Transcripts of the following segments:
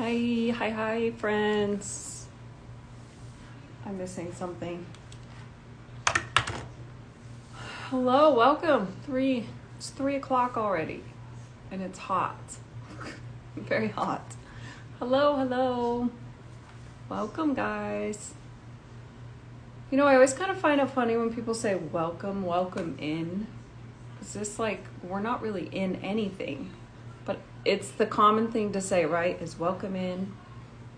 Hi, friends. I'm missing something. Hello, welcome. It's 3 o'clock already, and it's hot. Very hot. Hello. Welcome, guys. You know, I always kind of find it funny when people say welcome in. It's just like, we're not really in anything. But it's the common thing to say, right? Is welcome in.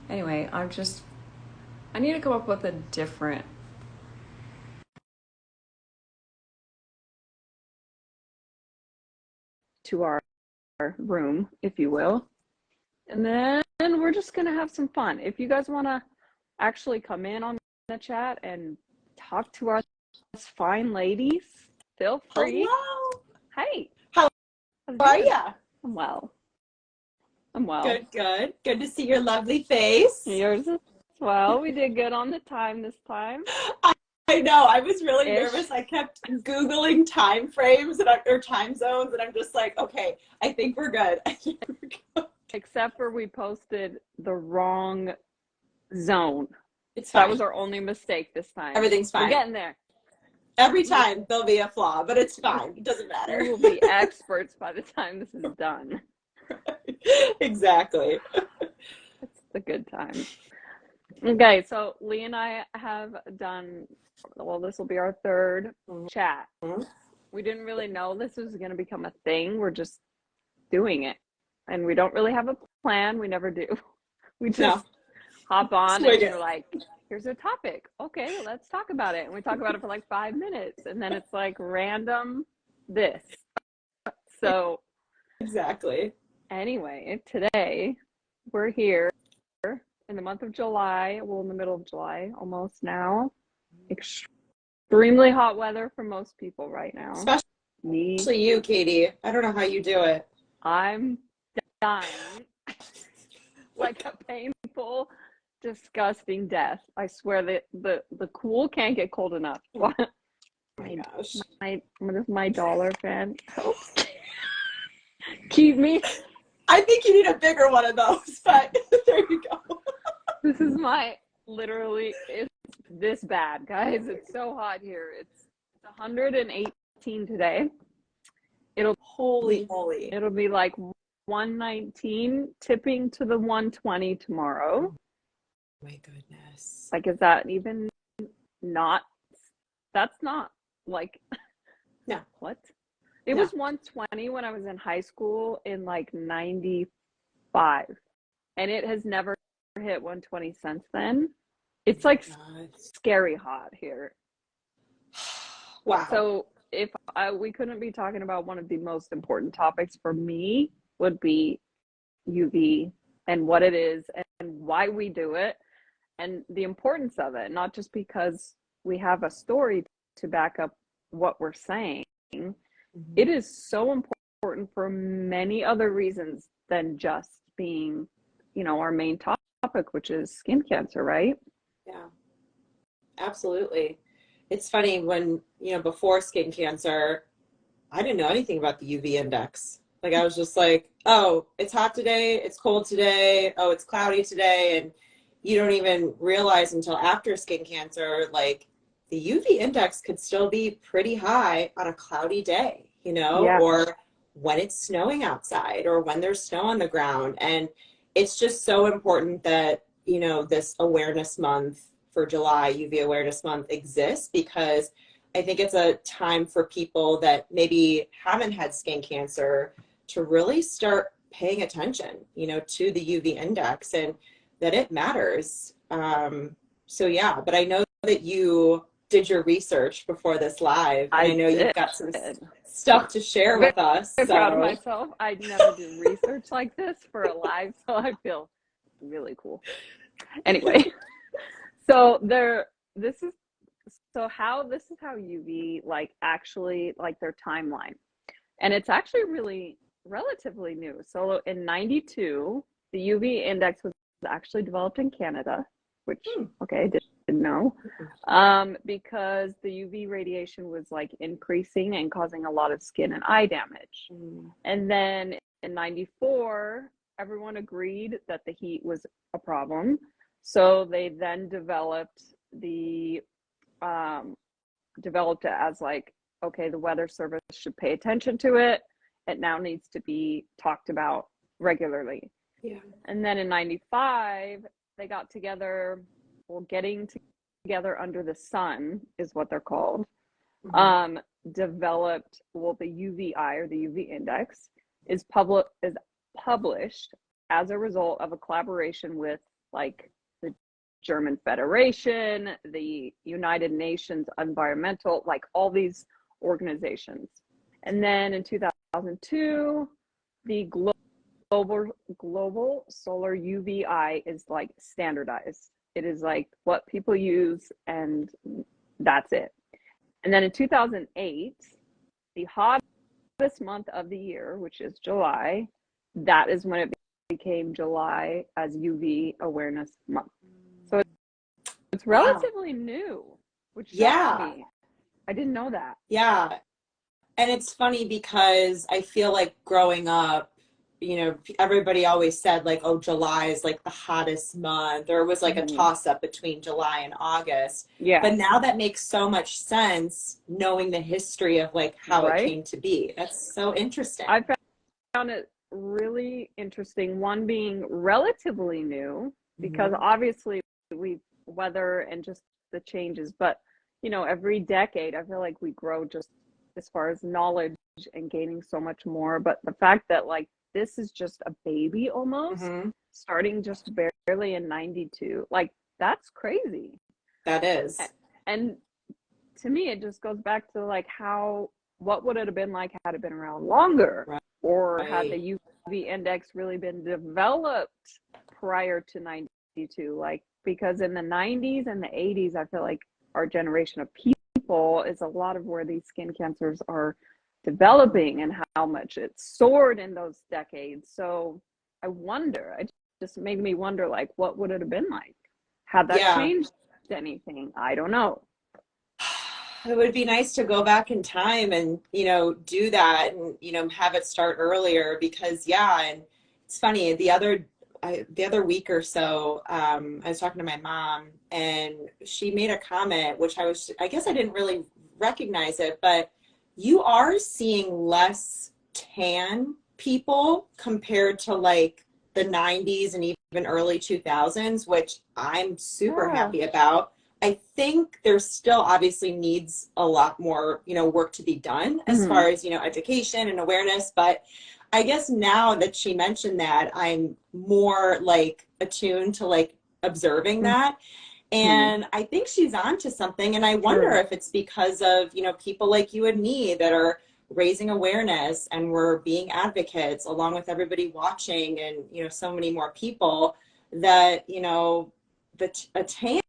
Anyway, I need to come up with a different to our room, if you will. And then we're just going to have some fun. If you guys want to actually come in on the chat and talk to us fine ladies, feel free. Hello. Hey. How are you? I'm well. Good. Good to see your lovely face. Yours as well. We did good on the time this time. I know. I was really nervous. I kept Googling time frames or time zones, and I'm just like, okay, I think we're good. Except for we posted the wrong zone. It's fine. That was our only mistake this time. Everything's fine. We're getting there. Every time there'll be a flaw, but it's fine. It doesn't matter. We will be experts by the time this is done. Exactly. It's the good time. Okay, so Lee and I have done, well, this will be our third chat. We didn't really know this was going to become a thing. We're just doing it. And we don't really have a plan. We never do. We just hop on and we're like, here's a topic. Okay, let's talk about it. And we talk about it for like 5 minutes. And then it's like random this. So exactly. Anyway, today we're here in the month of July. Well, in the middle of July almost now. Extremely hot weather for most people right now. Especially you, Katie. I don't know how you do it. I'm dying. Like a painful, disgusting death. I swear that the cool can't get cold enough. Oh my gosh. My dollar fan. Keep me. I think you need a bigger one of those, but there you go. This is it's this bad, guys. It's so hot here. It's 118 today. It'll be like 119, tipping to the 120 tomorrow. Oh my goodness. Like, is that even not? That's not like. No. What? It was 120 when I was in high school in like 95, and it has never hit 120 since then. It's like scary hot here. Wow. So if we couldn't be talking about one of the most important topics for me would be UV and what it is and why we do it and the importance of it, not just because we have a story to back up what we're saying. It is so important for many other reasons than just being, our main topic, which is skin cancer, right? Yeah, absolutely. It's funny when, before skin cancer, I didn't know anything about the UV index. Like, I was just like, oh, it's hot today, it's cold today, oh, it's cloudy today. And you don't even realize until after skin cancer, like, the UV index could still be pretty high on a cloudy day, or when it's snowing outside or when there's snow on the ground. And it's just so important that, this awareness month for July, UV Awareness Month, exists, because I think it's a time for people that maybe haven't had skin cancer to really start paying attention, to the UV index and that it matters. So yeah, but I know that you did your research before this live. And I know you've got some stuff to share with us. I'm proud of myself. I never do research like this for a live, so I feel really cool. Anyway, so this is how UV actually their timeline, and it's actually really relatively new. So in 92, the UV index was actually developed in Canada, which I didn't know, because the UV radiation was increasing and causing a lot of skin and eye damage. And then in 94, everyone agreed that the heat was a problem. So they then developed it as like, okay, the weather service should pay attention to it. It now needs to be talked about regularly. Yeah. And then in 95, they got together, well, getting together under the sun is what they're called. Mm-hmm. Developed, well, the UVI, or the UV index, is published as a result of a collaboration with like the German Federation, the United Nations Environmental, like all these organizations. And then in 2002, the global solar UVI is like standardized. It is like what people use, and that's it. And then in 2008, the hottest month of the year, which is July, that is when it became July as UV Awareness Month. So it's relatively new, which shocked me. I didn't know that. Yeah. And it's funny because I feel like growing up, you know, everybody always said like, oh, July is like the hottest month. Or it was like a toss up between July and August. Yeah. But now that makes so much sense, knowing the history of like how it came to be. That's so interesting. I found it really interesting. One being relatively new, because obviously weather and just the changes, but you know, every decade, I feel like we grow just as far as knowledge and gaining so much more. But the fact that like this is just a baby almost, starting just barely in 92, like that's crazy. That is. And to me, it just goes back to like what would it have been like had it been around longer, or had the UV index really been developed prior to 92? Like, because in the 90s and the 80s, I feel like our generation of people is a lot of where these skin cancers are developing, and how much it soared in those decades. So I wonder, it just made me wonder, like, what would it have been like had that changed anything? I don't know. It would be nice to go back in time and, you know, do that, and, you know, have it start earlier, because and it's funny, the other week or so, I was talking to my mom, and she made a comment, which I guess I didn't really recognize it, but you are seeing less tan people compared to like the 90s and even early 2000s, which I'm super happy about. I think there still obviously needs a lot more, you know, work to be done as far as, you know, education and awareness. But I guess now that she mentioned that, I'm more like attuned to like observing that. And I think she's onto something. And I wonder if it's because of, you know, people like you and me that are raising awareness, and we're being advocates along with everybody watching, and, you know, so many more people, that, you know, a tan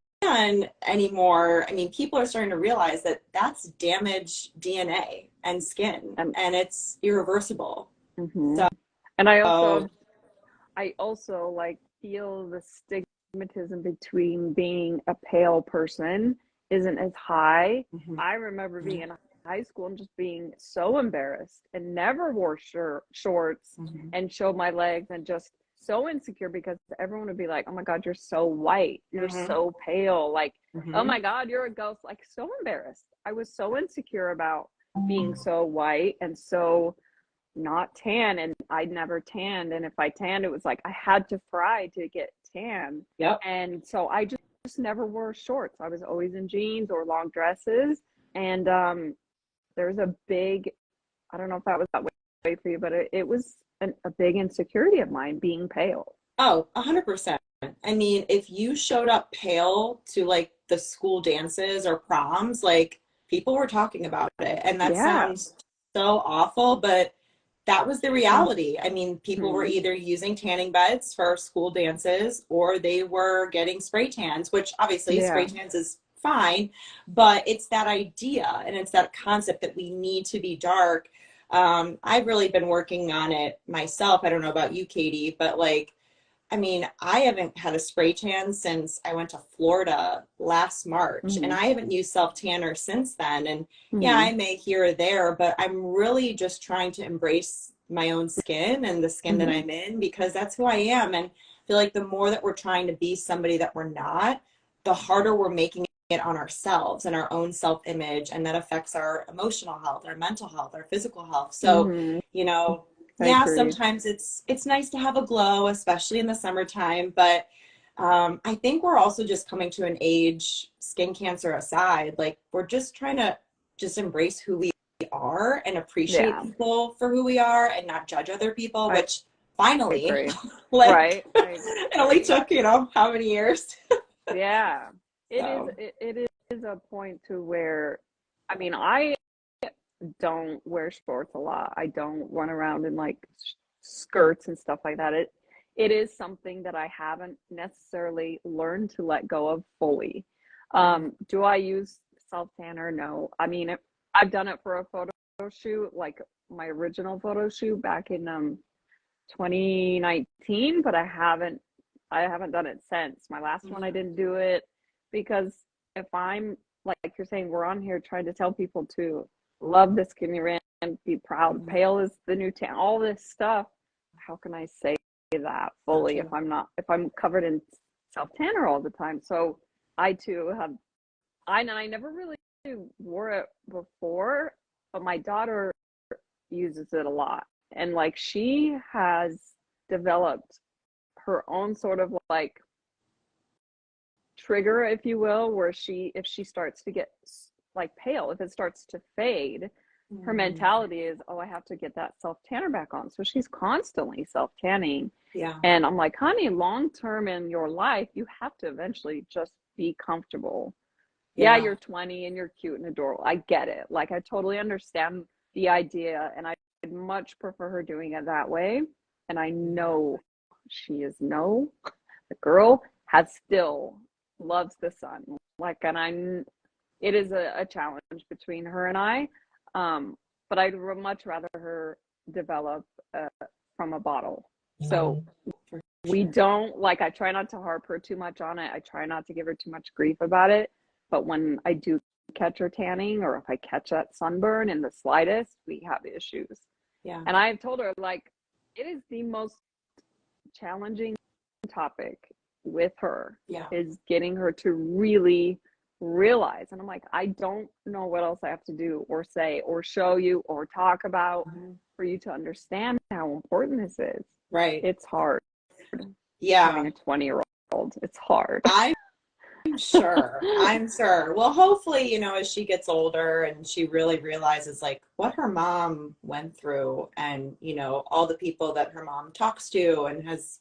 anymore. I mean, people are starting to realize that that's damaged DNA and skin, and it's irreversible. So, and I also like feel the stigmatism between being a pale person isn't as high. I remember being in high school and just being so embarrassed, and never wore shorts and showed my legs, and just so insecure, because everyone would be like, oh my God, you're so white, you're so pale, like, oh my God, you're a ghost, like, so embarrassed. I was so insecure about being so white and so not tan, and I'd never tanned, and if I tanned, it was like I had to fry to get tan. And so I just never wore shorts. I was always in jeans or long dresses. And there's a big, I don't know if that was that way for you, but it was a big insecurity of mine, being pale. Oh, 100%. I mean, if you showed up pale to like the school dances or proms, like, people were talking about it, and that sounds so awful, but that was the reality. I mean, people were either using tanning beds for school dances, or they were getting spray tans, which obviously spray tans is fine, but it's that idea, and it's that concept that we need to be dark. I've really been working on it myself. I don't know about you, Katie, but like, I mean, I haven't had a spray tan since I went to Florida last March, and I haven't used self tanner since then. And I may here or there, but I'm really just trying to embrace my own skin and the skin that Mm-hmm. I'm in, because that's who I am. And I feel like the more that we're trying to be somebody that we're not, the harder we're making it on ourselves and our own self-image, and that affects our emotional health, our mental health, our physical health. So, Mm-hmm. you know, I yeah, agree. sometimes it's nice to have a glow, especially in the summertime, but I think we're also just coming to an age, skin cancer aside, like we're just trying to just embrace who we are and appreciate Yeah, people for who we are and not judge other people, I which finally, agree. like, Right, I it only agree. took, how many years? Yeah, So, it is a point to where, I mean, I don't wear shorts a lot. I don't run around in like skirts and stuff like that. It is something that I haven't necessarily learned to let go of fully. Do I use self tanner? No. I mean, I've done it for a photo shoot, like my original photo shoot back in 2019, but I haven't done it since. My last one I yeah. didn't do it because if I'm like you're saying, we're on here trying to tell people to love the skin you're in, be proud, Mhm. pale is the new tan, all this stuff. How can I say that Not fully true. if I'm covered in self tanner all the time? So I too have I never really wore it before, but my daughter uses it a lot. And like she has developed her own sort of like trigger, if you will, where if she starts to get like pale, if it starts to fade, her Mhm. mentality is, oh, I have to get that self tanner back on. So she's constantly self tanning. Yeah. And I'm like, honey, long term in your life, you have to eventually just be comfortable. Yeah, Yeah. you're 20 and you're cute and adorable. I get it. Like, I totally understand the idea, and I'd much prefer her doing it that way. And I know she is no, the girl has still loves the sun. Like, and it is a challenge between her and I. Um, but I'd much rather her develop from a bottle. So Mhm. For we sure. don't like, I try not to harp her too much on it. I try not to give her too much grief about it. But when I do catch her tanning, or if I catch that sunburn in the slightest, we have issues. Yeah. And I've told her, like, it is the most challenging topic with her, Yeah. is getting her to really realize. And I'm like, I don't know what else I have to do or say or show you or talk about Mhm. for you to understand how important this is. Right. It's hard having Yeah. a 20-year-old. It's hard. I'm sure. I'm sure. Well, hopefully, as she gets older and she really realizes like what her mom went through, and, all the people that her mom talks to and has,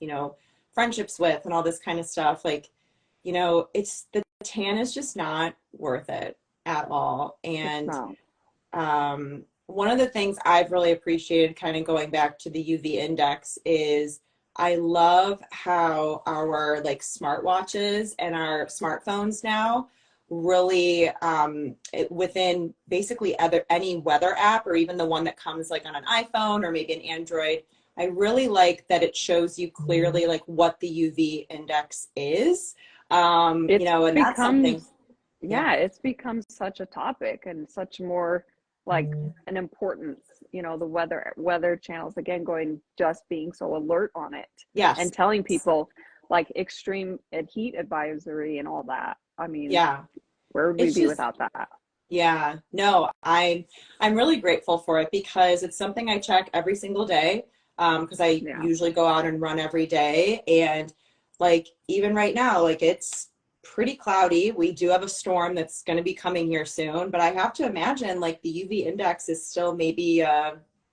friendships with and all this kind of stuff, like, it's the tan is just not worth it at all. It's And not. one of the things I've really appreciated, kind of going back to the UV index, is I love how our like smartwatches and our smartphones now really within basically any weather app, or even the one that comes like on an iPhone or maybe an Android. I really like that it shows you clearly like what the UV index is. It's And that's become, something. Yeah. yeah, it's become such a topic and such more like an importance, the weather channels again going, just being so alert on it Yes. and telling people like extreme heat advisory and all that. I mean, Yeah. where would we It's be just, without that? yeah, no, I'm really grateful for it, because it's something I check every single day. Because I Yeah. usually go out and run every day, and like even right now, like it's pretty cloudy. We do have a storm that's going to be coming here soon, but I have to imagine like the UV index is still maybe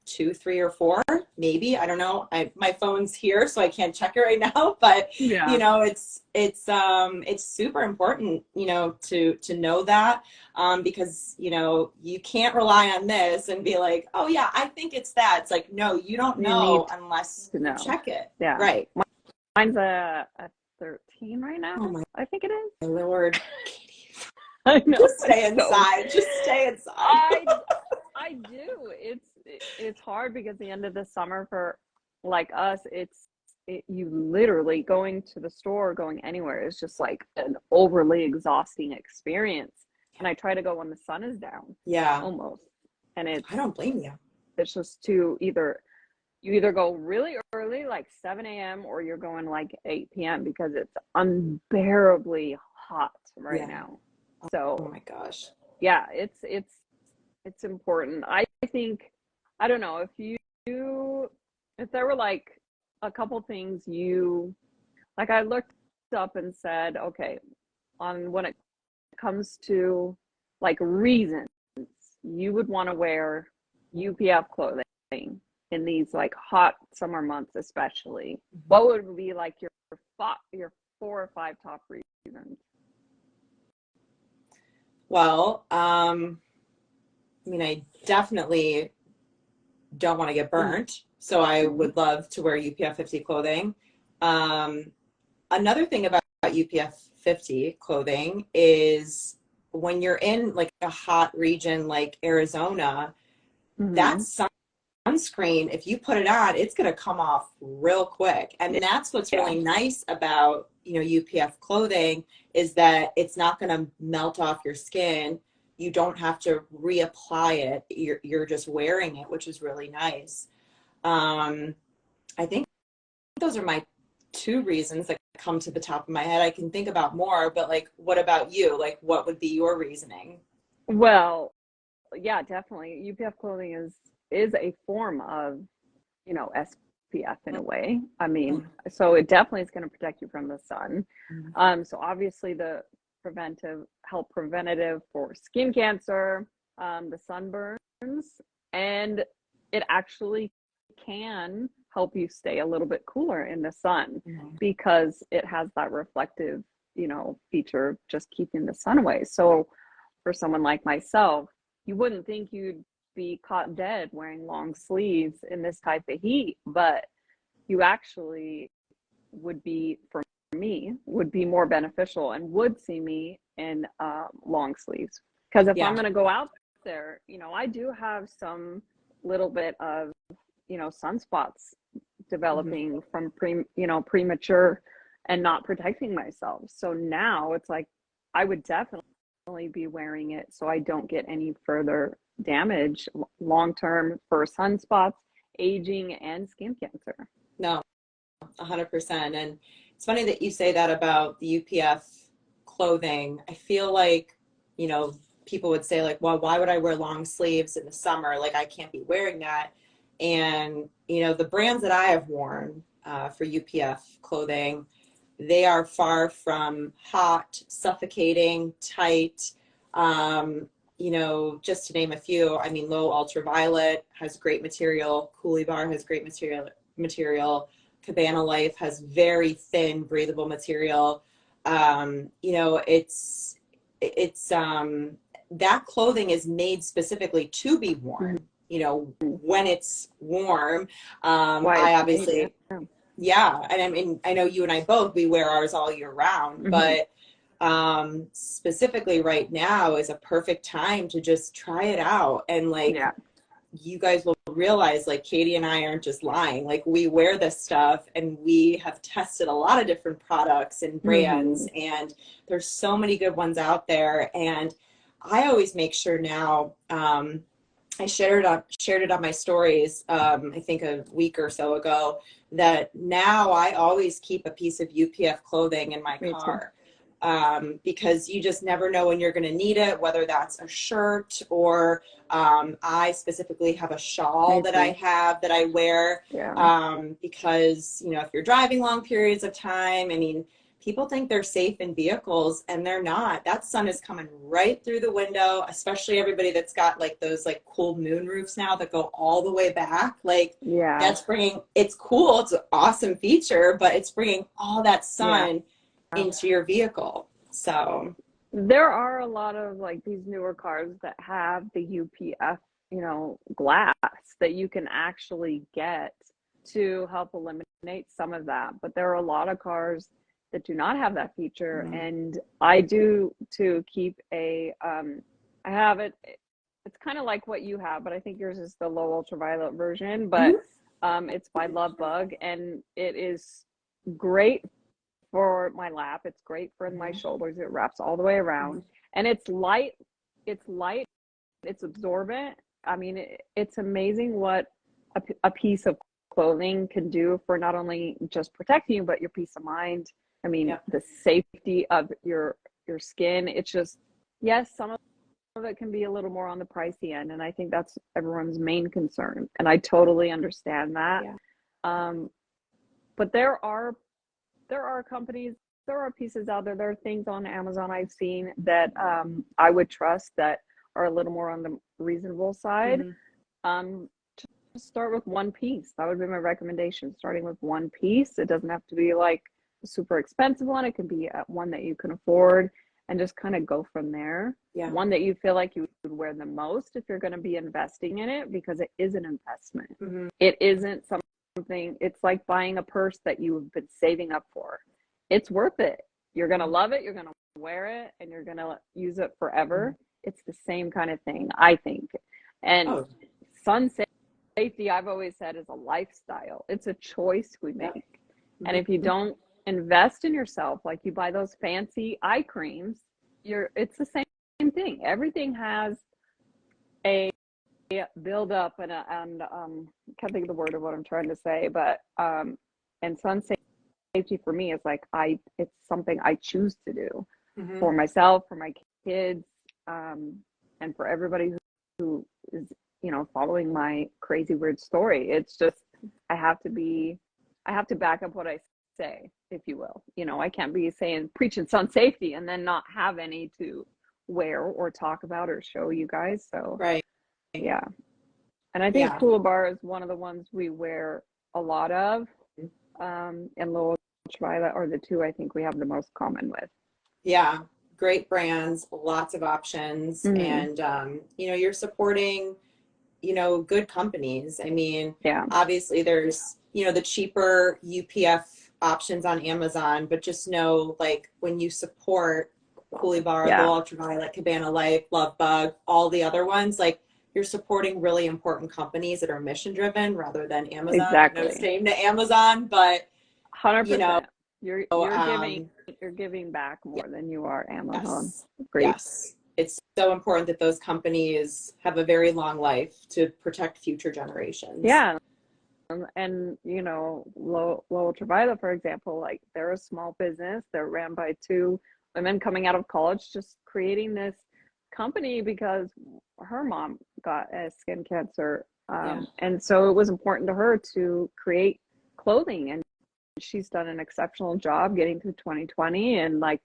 2, 3, or 4, maybe. I don't know. My phone's here, so I can't check it right now, but Yeah. it's super important, to know that, because you can't rely on this and be like, oh yeah, I think it's that. It's like, no, you don't You know need unless to you know. check it. Yeah. Right. Mine's a 13 right now. Oh my I think it is. Lord, Katie, I know. just stay inside. Just stay inside. I I do. It's hard because the end of the summer for like us, you literally going to the store, going anywhere is just like an overly exhausting experience. And I try to go when the sun is down, Yeah, almost. And I don't blame you. it's just too either. you either go really early, like 7 a.m., or you're going like 8 p.m. because it's unbearably hot right Yeah. now. Oh So my gosh. yeah, it's important. I think, I don't know, if there were like a couple things you, like I looked up and said, okay, on when it comes to like reasons you would want to wear UPF clothing in these like hot summer months, especially, what would be like your 4 or 5 top reasons? Well, I mean, I definitely don't want to get burnt, so I Mm-hmm. would love to wear UPF 50 clothing. Um, Another thing about UPF 50 clothing is when you're in like a hot region like Arizona, that Mm-hmm. sunscreen, if you put it on, it's going to come off real quick. And that's what's Yeah. really nice about, UPF clothing, is that it's not going to melt off your skin. You don't have to reapply it. You're just wearing it, which is really nice. I think those are my 2 reasons that come to the top of my head. I can think about more, but like, what about you? Like, what would be your reasoning? Well, yeah, definitely. UPF clothing is a form of, SPF in a way. I mean, so it definitely is going to protect you from the sun. So obviously the preventative for skin cancer, the sunburns, and it actually can help you stay a little bit cooler in the sun Mhm. because it has that reflective, feature, just keeping the sun away. So for someone like myself, you wouldn't think you'd be caught dead wearing long sleeves in this type of heat, but you actually would be, for me, would be more beneficial and would see me in long sleeves. Because if I'm Yeah. going to go out there, I do have some little bit of, sunspots Mhm. developing from premature and not protecting myself. So now it's like I would definitely be wearing it so I don't get any further damage long term for sunspots, aging, and skin cancer. No, 100%. And it's funny that you say that about the UPF clothing. I feel like, people would say like, well, why would I wear long sleeves in the summer? Like, I can't be wearing that. And, the brands that I have worn for UPF clothing, they are far from hot, suffocating, tight. Just to name a few, I mean, Low Ultraviolet has great material. Coolie Bar has great material. Cabana Life has very thin, breathable material. It's that clothing is made specifically to be worn, when it's warm. Why I it's made, yeah. obviously, yeah, and I mean, I know you and I both, we wear ours all year round, Mm-hmm. but specifically right now is a perfect time to just try it out. And like, Yeah. you guys will realize like Katie and I aren't just lying. Like, we wear this stuff and we have tested a lot of different products and Mm-hmm. brands, and there's so many good ones out there. And I always make sure now, I shared it on my stories, I think a week or so ago, that now I always keep a piece of UPF clothing in my Me too. car, because you just never know when you're going to need it, whether that's a shirt or I specifically have a shawl Me that too. I wear, Yeah. because, if you're driving long periods of time, I mean, people think they're safe in vehicles and they're not. That sun is coming right through the window, especially everybody that's got like those like cool moon roofs now that go all the way back. Like, Yeah. that's it's cool. It's an awesome feature, but it's bringing all that Yeah. sun into your vehicle. So, There are a lot of like these newer cars that have the UPF, glass that you can actually get to help eliminate some of that. But there are a lot of cars that do not have that feature. And I do to keep I have it. It's kind of like what you have, but I think yours is the low ultraviolet version. But mhm. it's by Love Bug, and it is great for my lap. It's great for my shoulders. It wraps all the way around, and it's light. It's light. It's absorbent. I mean, it's amazing what a piece of clothing can do for not only just protecting you, but your peace of mind. I mean, Yep. the safety of your skin. It's just, yes, some of it can be a little more on the pricey end, and I think that's everyone's main concern, and I totally understand that. Yeah. But there are companies, there are pieces out there, there are things on Amazon I've seen that I would trust that are a little more on the reasonable side. Just start with one piece. That would be my recommendation, starting with one piece. It doesn't have to be like a super expensive one. It can be one that you can afford, and just kind of go from there. Yeah. One that you feel like you would wear the most if you're going to be investing in it, because it is an investment. It isn't something, it's like buying a purse that you've been saving up for. It's worth it. You're going to love it. You're going to wear it, and you're going to use it forever. It's the same kind of thing, I think. And sun safety, I've always said, is a lifestyle. It's a choice we make. And if you don't invest in yourself, like you buy those fancy eye creams, it's the same thing. Everything has a build up and can't think of the word of what I'm trying to say, but and sun safety for me is like it's something I choose to do for myself, for my kids, and for everybody who is, following my crazy weird story. It's just I have to back up what I say, if you will. I can't be preaching sun safety and then not have any to wear or talk about or show you guys. So right. Yeah. And I think Coolabah is one of the ones we wear a lot of, and Lowell Ultraviolet are the two I think we have the most common with. Yeah, great brands, lots of options, and you're supporting good companies. I mean, obviously there's the cheaper UPF options on Amazon, but just know, like, when you support Coolabah, Lowell Ultraviolet, Cabana Life, Love Bug, all the other ones, like, you're supporting really important companies that are mission driven rather than Amazon. Exactly. No shame to Amazon, but 100%. You're giving back more than you are Amazon. Yes. Great. Yes. It's so important that those companies have a very long life to protect future generations. Yeah. And Lowell Ultraviolet, for example, like, they're a small business. They're ran by two women coming out of college, just creating this company because her mom got skin cancer, and so it was important to her to create clothing, and she's done an exceptional job getting through 2020. And like,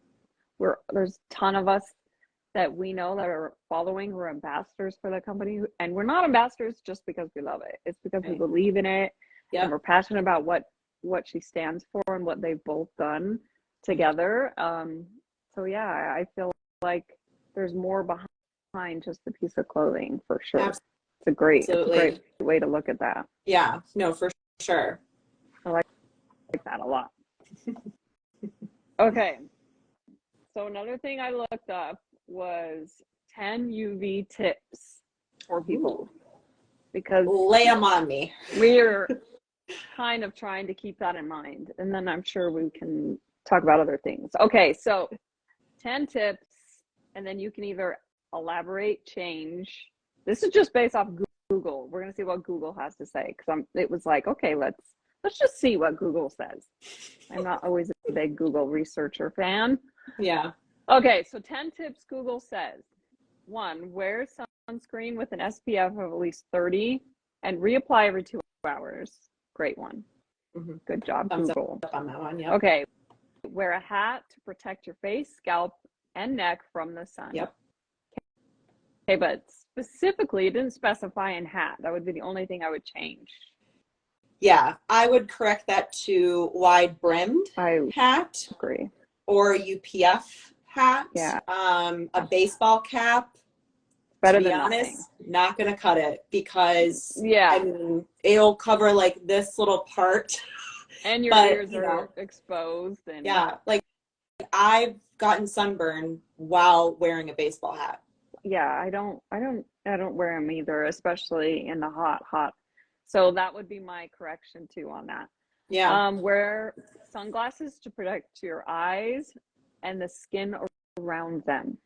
there's a ton of us that we know that are following, who are ambassadors for the company, and we're not ambassadors just because we love it. It's because we believe in it, and we're passionate about what she stands for and what they've both done together. So yeah, I feel like there's more behind just a piece of clothing, for sure. Absolutely. It's a great way to look at that. Yeah, no, for sure. I like that a lot. Okay, so another thing I looked up was 10 UV tips for people. Because lay them on me. We're kind of trying to keep that in mind, and then I'm sure we can talk about other things. Okay, so 10 tips, and then you can either elaborate, change. This is just based off Google. We're going to see what Google has to say, because it was like, okay, let's just see what Google says. I'm not always a big Google researcher fan. Yeah. Okay, so 10 tips Google says. 1, wear sunscreen with an SPF of at least 30 and reapply every 2 hours. Great one. Good job, Thumbs Google. up on that one. Yep. Okay, wear a hat to protect your face, scalp, and neck from the sun. Yep. Okay, but specifically, it didn't specify in hat. That would be the only thing I would change. Yeah, I would correct that to wide brimmed hat. Agree. Or UPF hat. Yeah. A baseball cap. Better to be than honest, nothing. not gonna cut it, because I mean, it'll cover like this little part. And your ears are exposed. And like, I've gotten sunburn while wearing a baseball hat. Yeah, I don't wear them either, especially in the hot. So that would be my correction too on that. Yeah. Wear sunglasses to protect your eyes and the skin around them.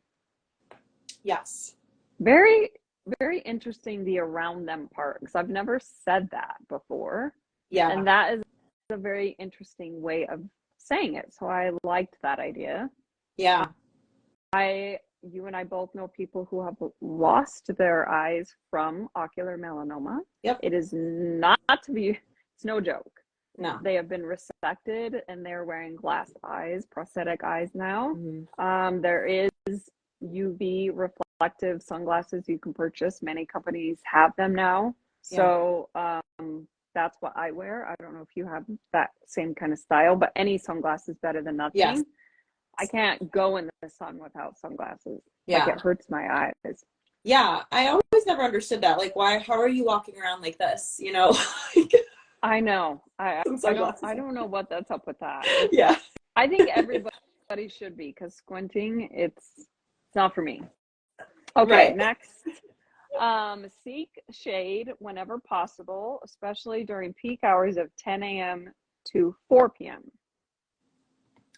Yes. Very, very interesting, the around them part, because I've never said that before. Yeah. And that is a very interesting way of saying it. So I liked that idea. Yeah. You and I both know people who have lost their eyes from ocular melanoma. Yep. It is not to be, it's no joke. No. They have been resected and they're wearing glass eyes, prosthetic eyes now. There is UV reflective sunglasses you can purchase. Many companies have them now. So that's what I wear. I don't know if you have that same kind of style, but any sunglasses is better than nothing. Yes. I can't go in the sun without sunglasses. Yeah. Like, it hurts my eyes. Yeah. I always never understood that. Like, how are you walking around like this? You know? I know. I don't know what that's up with that. Yeah. I think everybody should be, because squinting, it's not for me. Okay, Right. next. Seek shade whenever possible, especially during peak hours of 10 a.m. to 4 p.m.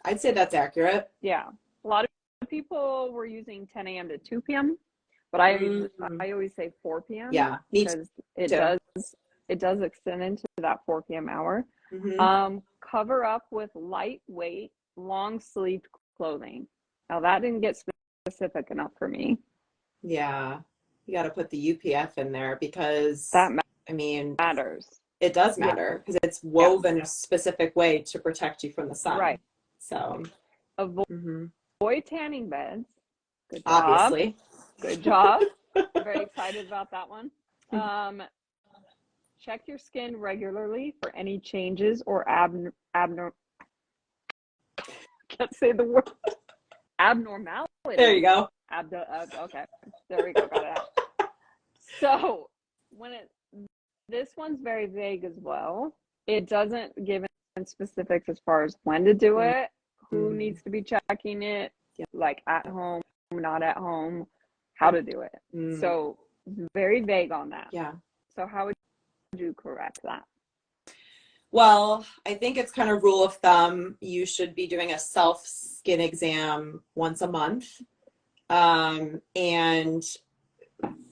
I'd say that's accurate. Yeah. A lot of people were using 10 a.m. to 2 p.m., but I always say 4 p.m. Yeah. Because it does extend into that 4 p.m. hour. Cover up with lightweight, long sleeved clothing. Now that didn't get specific enough for me. Yeah. You got to put the UPF in there because that matters. It does matter because it's woven a specific way to protect you from the sun. Right. So avoid tanning beds. Good job. Obviously. Good job. I'm very excited about that one. Check your skin regularly for any changes or can't say the word. Abnormality. There you go. Okay. There we go. Got it out. So this one's very vague as well. It doesn't give any specifics as far as when to do it, who needs to be checking it, like at home, not at home, how to do it. So very vague on that. Yeah. So how would you correct that? Well, I think it's kind of rule of thumb. You should be doing a self skin exam once a month. And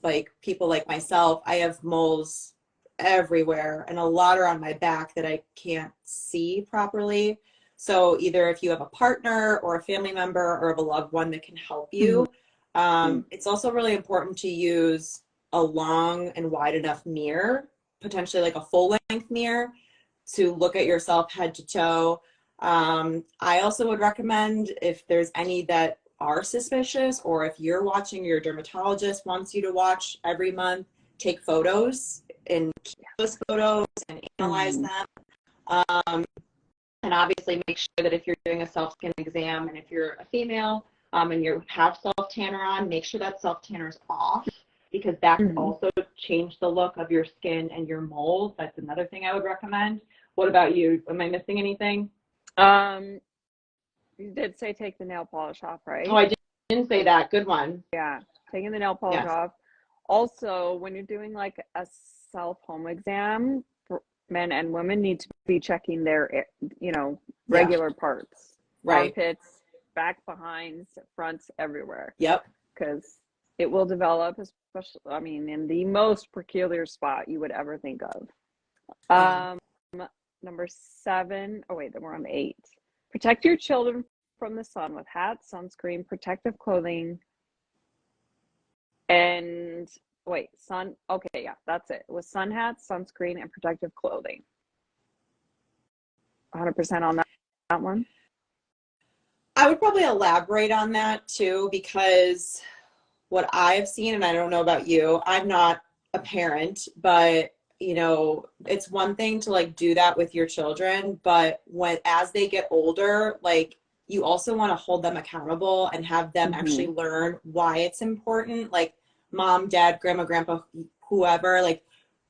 like people like myself, I have moles everywhere and a lot are on my back that I can't see properly. So either if you have a partner or a family member or a loved one that can help you, it's also really important to use a long and wide enough mirror, potentially like a full length mirror, to look at yourself head to toe. I also would recommend, if there's any that are suspicious, or if you're watching, your dermatologist wants you to watch every month, take photos and keep those photos and analyze them. And obviously make sure that if you're doing a self-skin exam and if you're a female and you have self-tanner on, make sure that self-tanner is off, because that can also change the look of your skin and your moles. That's another thing I would recommend. What about you? Am I missing anything? You did say take the nail polish off, right? Oh, I didn't say that. Good one. Yeah, taking the nail polish off. Also, when you're doing like a self-home exam, men and women need to be checking their, regular parts. Right. Armpits, back, behinds, fronts, everywhere. Yep. Because it will develop, especially, in the most peculiar spot you would ever think of. Number 7. Oh, wait, then we're on 8. Protect your children from the sun with hats, sunscreen, protective clothing, and that's it. With sun hats, sunscreen, and protective clothing. 100% on that one. I would probably elaborate on that too, because what I've seen, and I don't know about you, I'm not a parent, but it's one thing to like do that with your children, but as they get older, like you also want to hold them accountable and have them actually learn why it's important. Like mom, dad, grandma, grandpa, whoever, like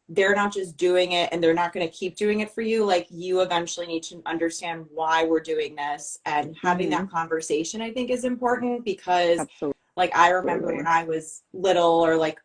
they're not just doing it and they're not going to keep doing it for you. Like you eventually need to understand why we're doing this, and having that conversation, I think, is important, because like I remember when I was little, or like,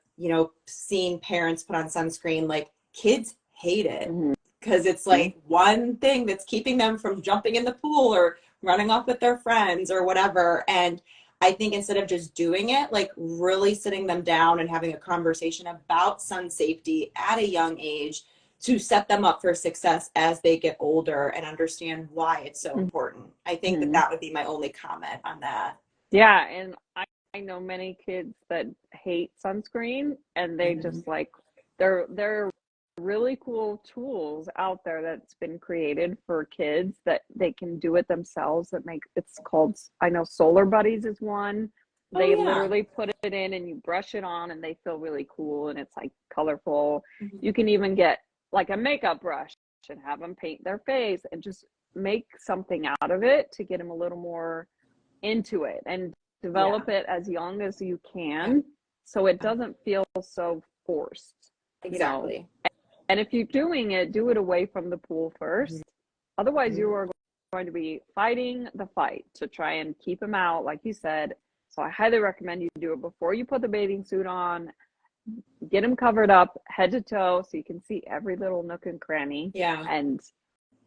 seeing parents put on sunscreen, like kids hate it because it's like one thing that's keeping them from jumping in the pool or running off with their friends or whatever. And I think instead of just doing it, like really sitting them down and having a conversation about sun safety at a young age, to set them up for success as they get older and understand why it's so important. I think that Mhm. that would be my only comment on that. Yeah, and I know many kids that hate sunscreen, and they Mhm. just like they're really cool tools out there that's been created for kids that they can do it themselves. That make it's called, I know Solar Buddies is one. Oh They yeah. literally put it in and you brush it on and they feel really cool and it's like colorful. Mhm. You can even get like a makeup brush and have them paint their face and just make something out of it to get them a little more into it and Yeah. develop it as young as you Yeah. can so it doesn't feel so forced, you know. Exactly. And if you're doing it, do it away from the pool first. Otherwise, you Mhm. are going to be fighting the fight to try and keep them out, like you said. So I highly recommend you do it before you put the bathing suit on. Get them covered up head to toe so you can see every little nook and cranny, Yeah. and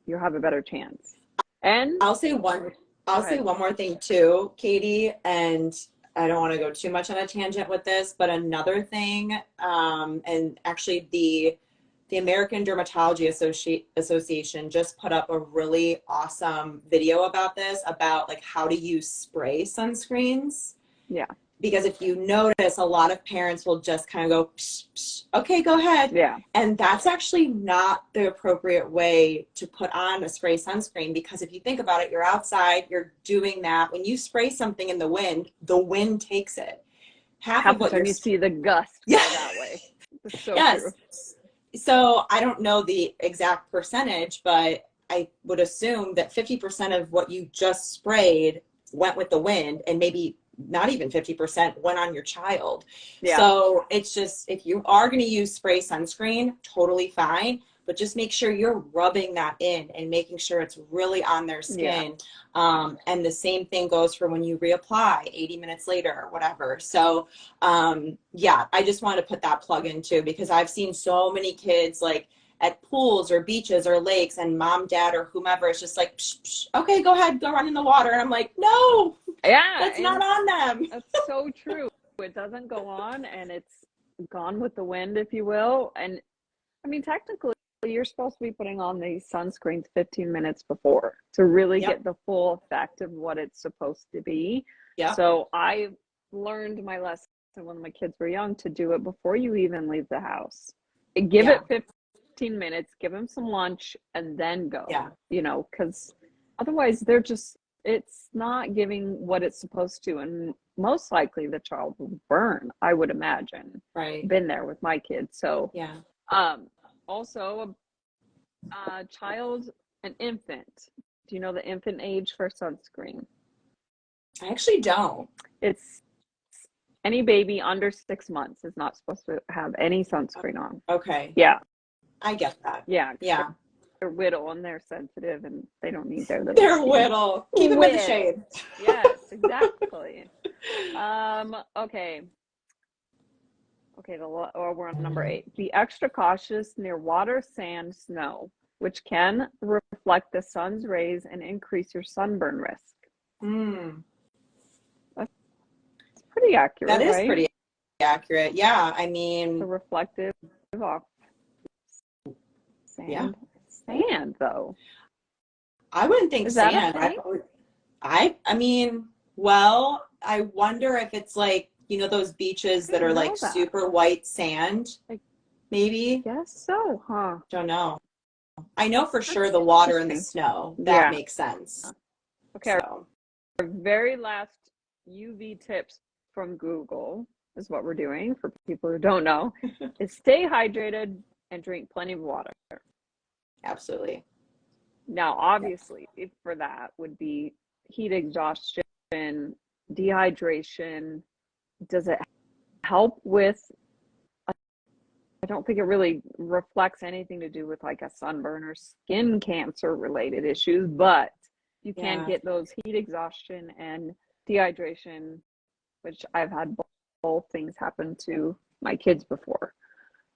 you'll have a better chance. And I'll say one go I'll say ahead. one more thing too, Katie, and I don't want to go too much on a tangent with this, but another thing, and actually the American Dermatology Association just put up a really awesome video about this, about like how to use spray sunscreens. Yeah, Because if you notice, a lot of parents will just kind of go, psh, psh, okay, go ahead. yeah, And that's actually not the appropriate way to put on a spray sunscreen, because if you think about it, you're outside, you're doing that. When you spray something in the wind takes it. Half of half the what time you're, you see the gust yeah, go that way. It's so true. yes. So I don't know the exact percentage, but I would assume that 50% of what you just sprayed went with the wind, and maybe not even 50% went on your child. Yeah, So it's just, if you are going to use spray sunscreen, totally fine, but just make sure you're rubbing that in and making sure it's really on their yeah, skin. And the same thing goes for when you reapply 80 minutes later or whatever. So yeah, I just wanted to put that plug in too, because I've seen so many kids like at pools or beaches or lakes, and mom, dad, or whomever is just like, psh, psh, okay, go ahead, go run in the water. And I'm like, no, yeah, that's not and on them. that's so true. It doesn't go on, and it's gone with the wind, if you will. And I mean, technically, you're supposed to be putting on these sunscreens 15 minutes before to really Yep. get the full effect of what it's supposed to be. Yep. So I learned my lesson when my kids were young to do it before you even leave the house. Give Yeah. it 15 minutes, give them some lunch, and then go, Yeah. you know, because otherwise they're just, it's not giving what it's supposed to. And most likely the child will burn, I would imagine. Right. Been there with my kids. So, Yeah. um, also a child, an infant. Do you know the infant age for sunscreen? I actually don't. It's any baby under 6 months is not supposed to have any sunscreen on. Okay. Yeah, I get that. yeah, because Yeah. they're little and they're sensitive and they don't need their little They're skin. little. Keep them in the Little. shade. Yes, exactly. Okay. Okay, we're on number 8. Be extra cautious near water, sand, snow, which can reflect the sun's rays and increase your sunburn risk. Mm, That's pretty that accurate, is right? pretty accurate. Yeah. I The mean, reflective off yeah. sand. Sand, though. I wouldn't think Is that a sand. thing? I mean, well, I wonder if it's like, those beaches I that didn't are like know that. super white sand, I maybe. guess so, huh? Don't know. I know for sure That's the water and the interesting. snow. That Yeah. makes sense. Okay, So, our very last UV tips from Google is what we're doing for people who don't know is stay hydrated and drink plenty of water. absolutely. Now, Yeah. obviously, for that would be heat exhaustion, dehydration. Does it help with? I don't think it really reflects anything to do with like a sunburn or skin cancer related issues, but you can Yeah. get those heat exhaustion and dehydration, which I've had both things happen to my kids before.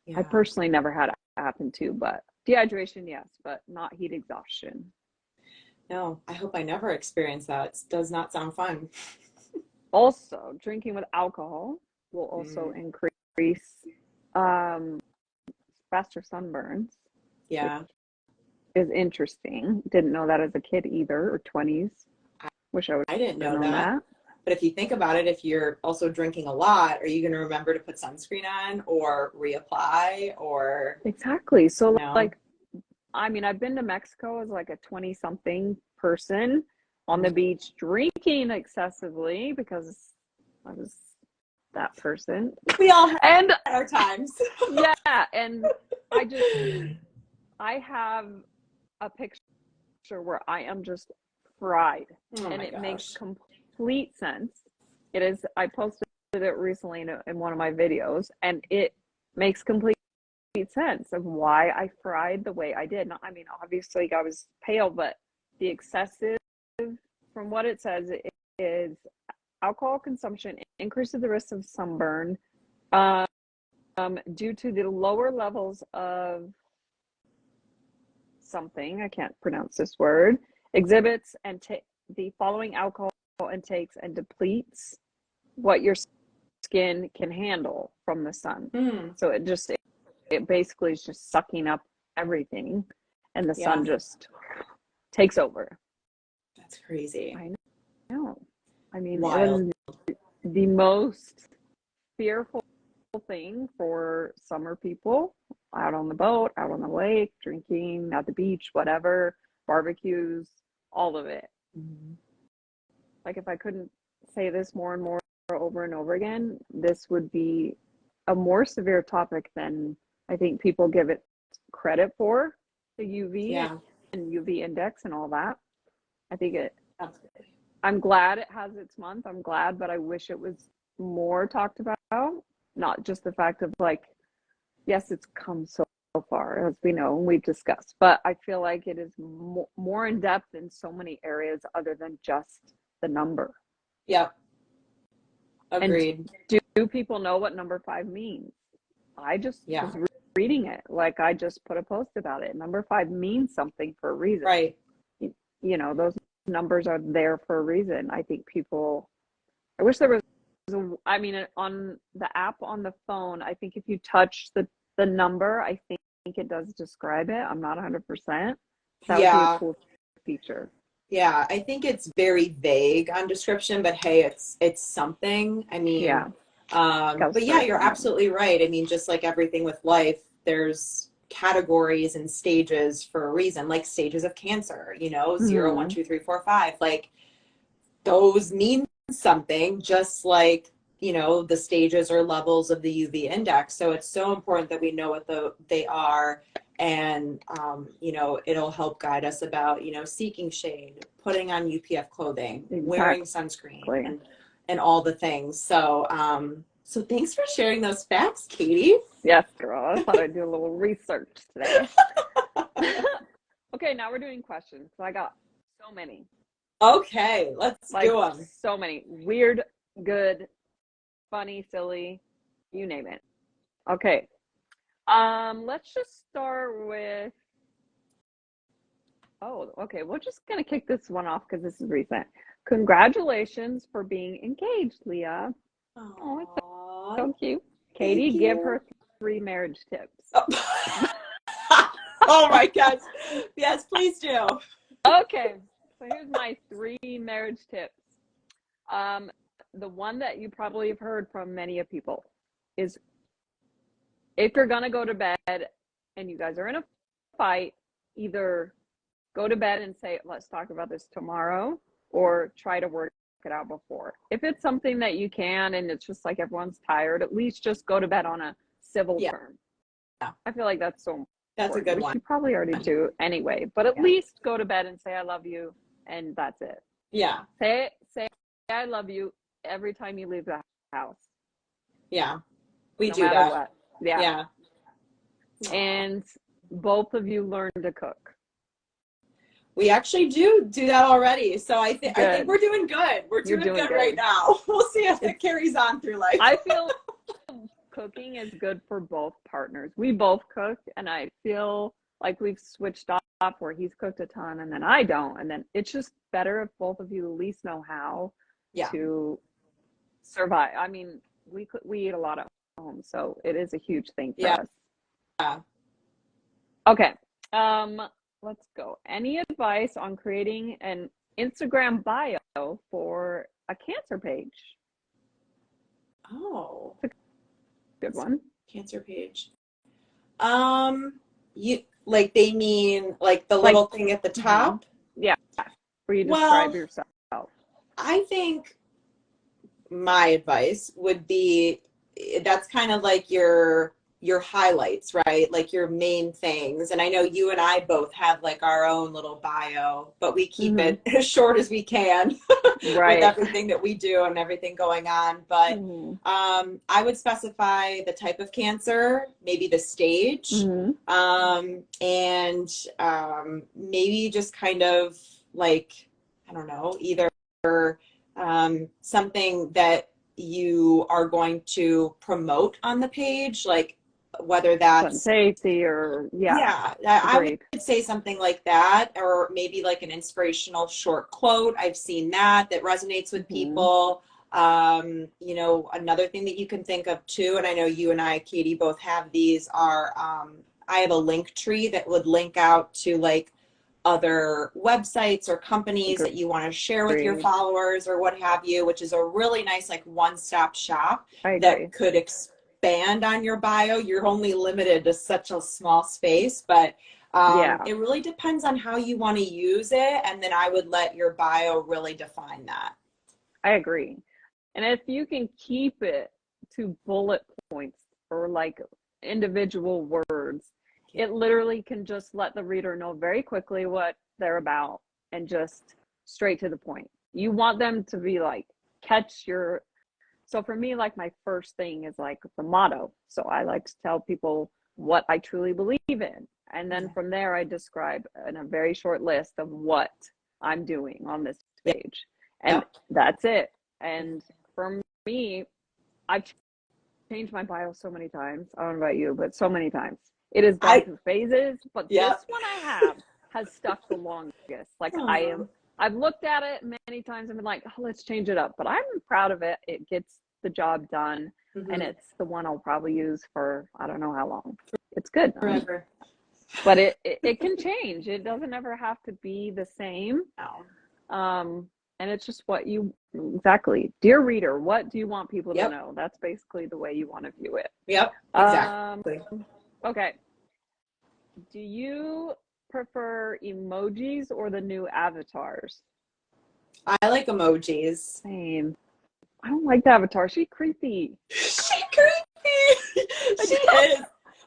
I Yeah. personally never had it happen to, but dehydration, yes, but not heat exhaustion. No, I hope I never experience that. It does not sound fun. Also, drinking with alcohol will also Mm, increase um, faster sunburns. Yeah. is interesting. Didn't know that as a kid either, or 20s. Wish I would I didn't have know known that. that. But if you think about it, if you're also drinking a lot, are you going to remember to put sunscreen on or reapply or, Exactly. So no? like, I mean, I've been to Mexico as like a 20 something person on the beach drinking excessively because I was that person. We all had And our times. yeah, and I have a picture where I am just fried, Oh and my it makes gosh. complete sense. I posted it recently in one of my videos, and it makes complete sense of why I fried the way I did. I mean, obviously I was pale, but the excessive, from what it says, it is alcohol consumption increases the risk of sunburn um, due to the lower levels of something, I can't pronounce this word, exhibits and the following alcohol intakes and depletes what your skin can handle from the sun. So it basically is just sucking up everything, and the sun just takes over. That's crazy. I know. I mean, Wild. it was the most fearful thing for summer people out on the boat, out on the lake, drinking at the beach, whatever, barbecues, all of it. Like, if I couldn't say this more and more over and over again, this would be a more severe topic than I think people give it credit for, the UV and UV index and all that. I think I'm glad it has its month. I'm glad, but I wish it was more talked about. Not just the fact of like, yes, it's come so far, as we know, and we've discussed, but I feel like it is more in depth in so many areas other than just the number. Yep. Agreed. And do people know what number 5 means? I just was reading it. Like, I just put a post about it. Number 5 means something for a reason. Right. You know, those numbers are there for a reason. I think I wish there was, I mean, on the app on the phone, I think if you touch the number, I think it does describe it. I'm not 100%. That would be a cool feature. Yeah, I think it's very vague on description, but hey, it's something. I mean, but yeah, you're absolutely right. I mean, just like everything with life, there's categories and stages for a reason, like stages of cancer, 0, 1, 2, 3, 4, 5. Like, those mean something, just like, the stages or levels of the UV index. So it's so important that we know what they are. And, it'll help guide us about, seeking shade, putting on UPF clothing, wearing sunscreen, and all the things. So, so thanks for sharing those facts, Katie. Yes, girl. I thought I'd do a little research today. Okay, now we're doing questions. So I got so many. Okay, let's do them. So many. Weird, good, funny, silly, you name it. Okay. Let's just start with, okay, we're just gonna kick this one off because this is recent. Congratulations for being engaged, Leah. Oh, it's so cute. Katie, give her 3 marriage tips. Oh my gosh. Yes, please do. Okay, so here's my 3 marriage tips. The one that you probably have heard from many of people is, if you're gonna go to bed and you guys are in a fight, either go to bed and say, let's talk about this tomorrow, or try to work it out before. If it's something that you can and it's just like everyone's tired, at least just go to bed on a civil term. I feel like that's so That's a good one. You probably already do anyway, but at least go to bed and say I love you, and that's it. Yeah. Say I love you every time you leave the house. Yeah. We no do matter that. What. Yeah. And both of you learn to cook. We actually do that already. So I think we're doing good. We're doing good right now. We'll see if it carries on through life. I feel cooking is good for both partners. We both cook, and I feel like we've switched off where he's cooked a ton and then I don't. And then it's just better if both of you at least know how to survive. I mean, we eat a lot at home, so it is a huge thing for us. Yeah. Okay. Um, let's go. Any advice on creating an Instagram bio for a cancer page? Oh, Good one. cancer page. You like they mean like the Like, little thing at the top? yeah, where you describe Well, yourself. I think my advice would be that's kind of like your highlights, right? Like your main things. And I know you and I both have like our own little bio, but we keep Mm-hmm. it as short as we can with Right. everything that we do and everything going on. But Mm-hmm. I would specify the type of cancer, maybe the stage, Mm-hmm. and maybe just kind of like, I don't know, either something that you are going to promote on the page, like whether Gun that's, safety or, yeah, yeah, I would agreed. say something like that, or maybe like an inspirational short quote. I've seen that resonates with Mm-hmm. people. You know, another thing that you can think of too, and I know you and I, Katie, both have these are, I have a link tree that would link out to like other websites or companies that you want to share with your Agreed. followers or what have you, which is a really nice like one-stop shop I agree. that could expand on your bio. You're only limited to such a small space, but Yeah, it really depends on how you want to use it. And then I would let your bio really define that. I agree. And if you can keep it to bullet points or like individual words, it literally can just let the reader know very quickly what they're about and just straight to the point. You want them to be like, catch your. So for me, like my first thing is like the motto. So I like to tell people what I truly believe in. And then Yeah. from there, I describe in a very short list of what I'm doing on this Yep. page. And Yep. that's it. And for me, I've changed my bio so many times. I don't know about you, but so many times. It has gone I, through phases, but this yep. one I have has stuck the longest. Like Oh, I've looked at it many times and been like, oh, let's change it up. But I'm proud of it. It gets the job done. And mm-hmm. it's the one I'll probably use for I don't know how long. It's good. Forever. But it can change. It doesn't ever have to be the same. No. And it's just what you exactly, dear reader, what do you want people to Yep. know? That's basically the way you want to view it. Yep. Um, Exactly. okay. Do you prefer emojis or the new avatars? I like emojis. Same. I don't like the avatar. She's creepy. She creepy. She is.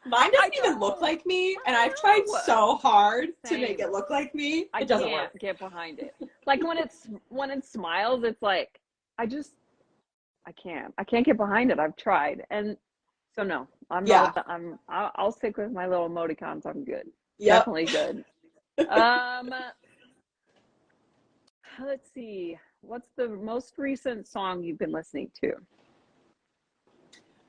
Mine I doesn't even look like me, and I've tried know. so hard to Same. make it look like me. I It doesn't can't work. get behind it. Like when it smiles, it's like I can't get behind it. I've tried, and so no, I'm Yeah. not. I'll stick with my little emoticons. I'm good. Yep. Definitely good. Um, let's see. What's the most recent song you've been listening to?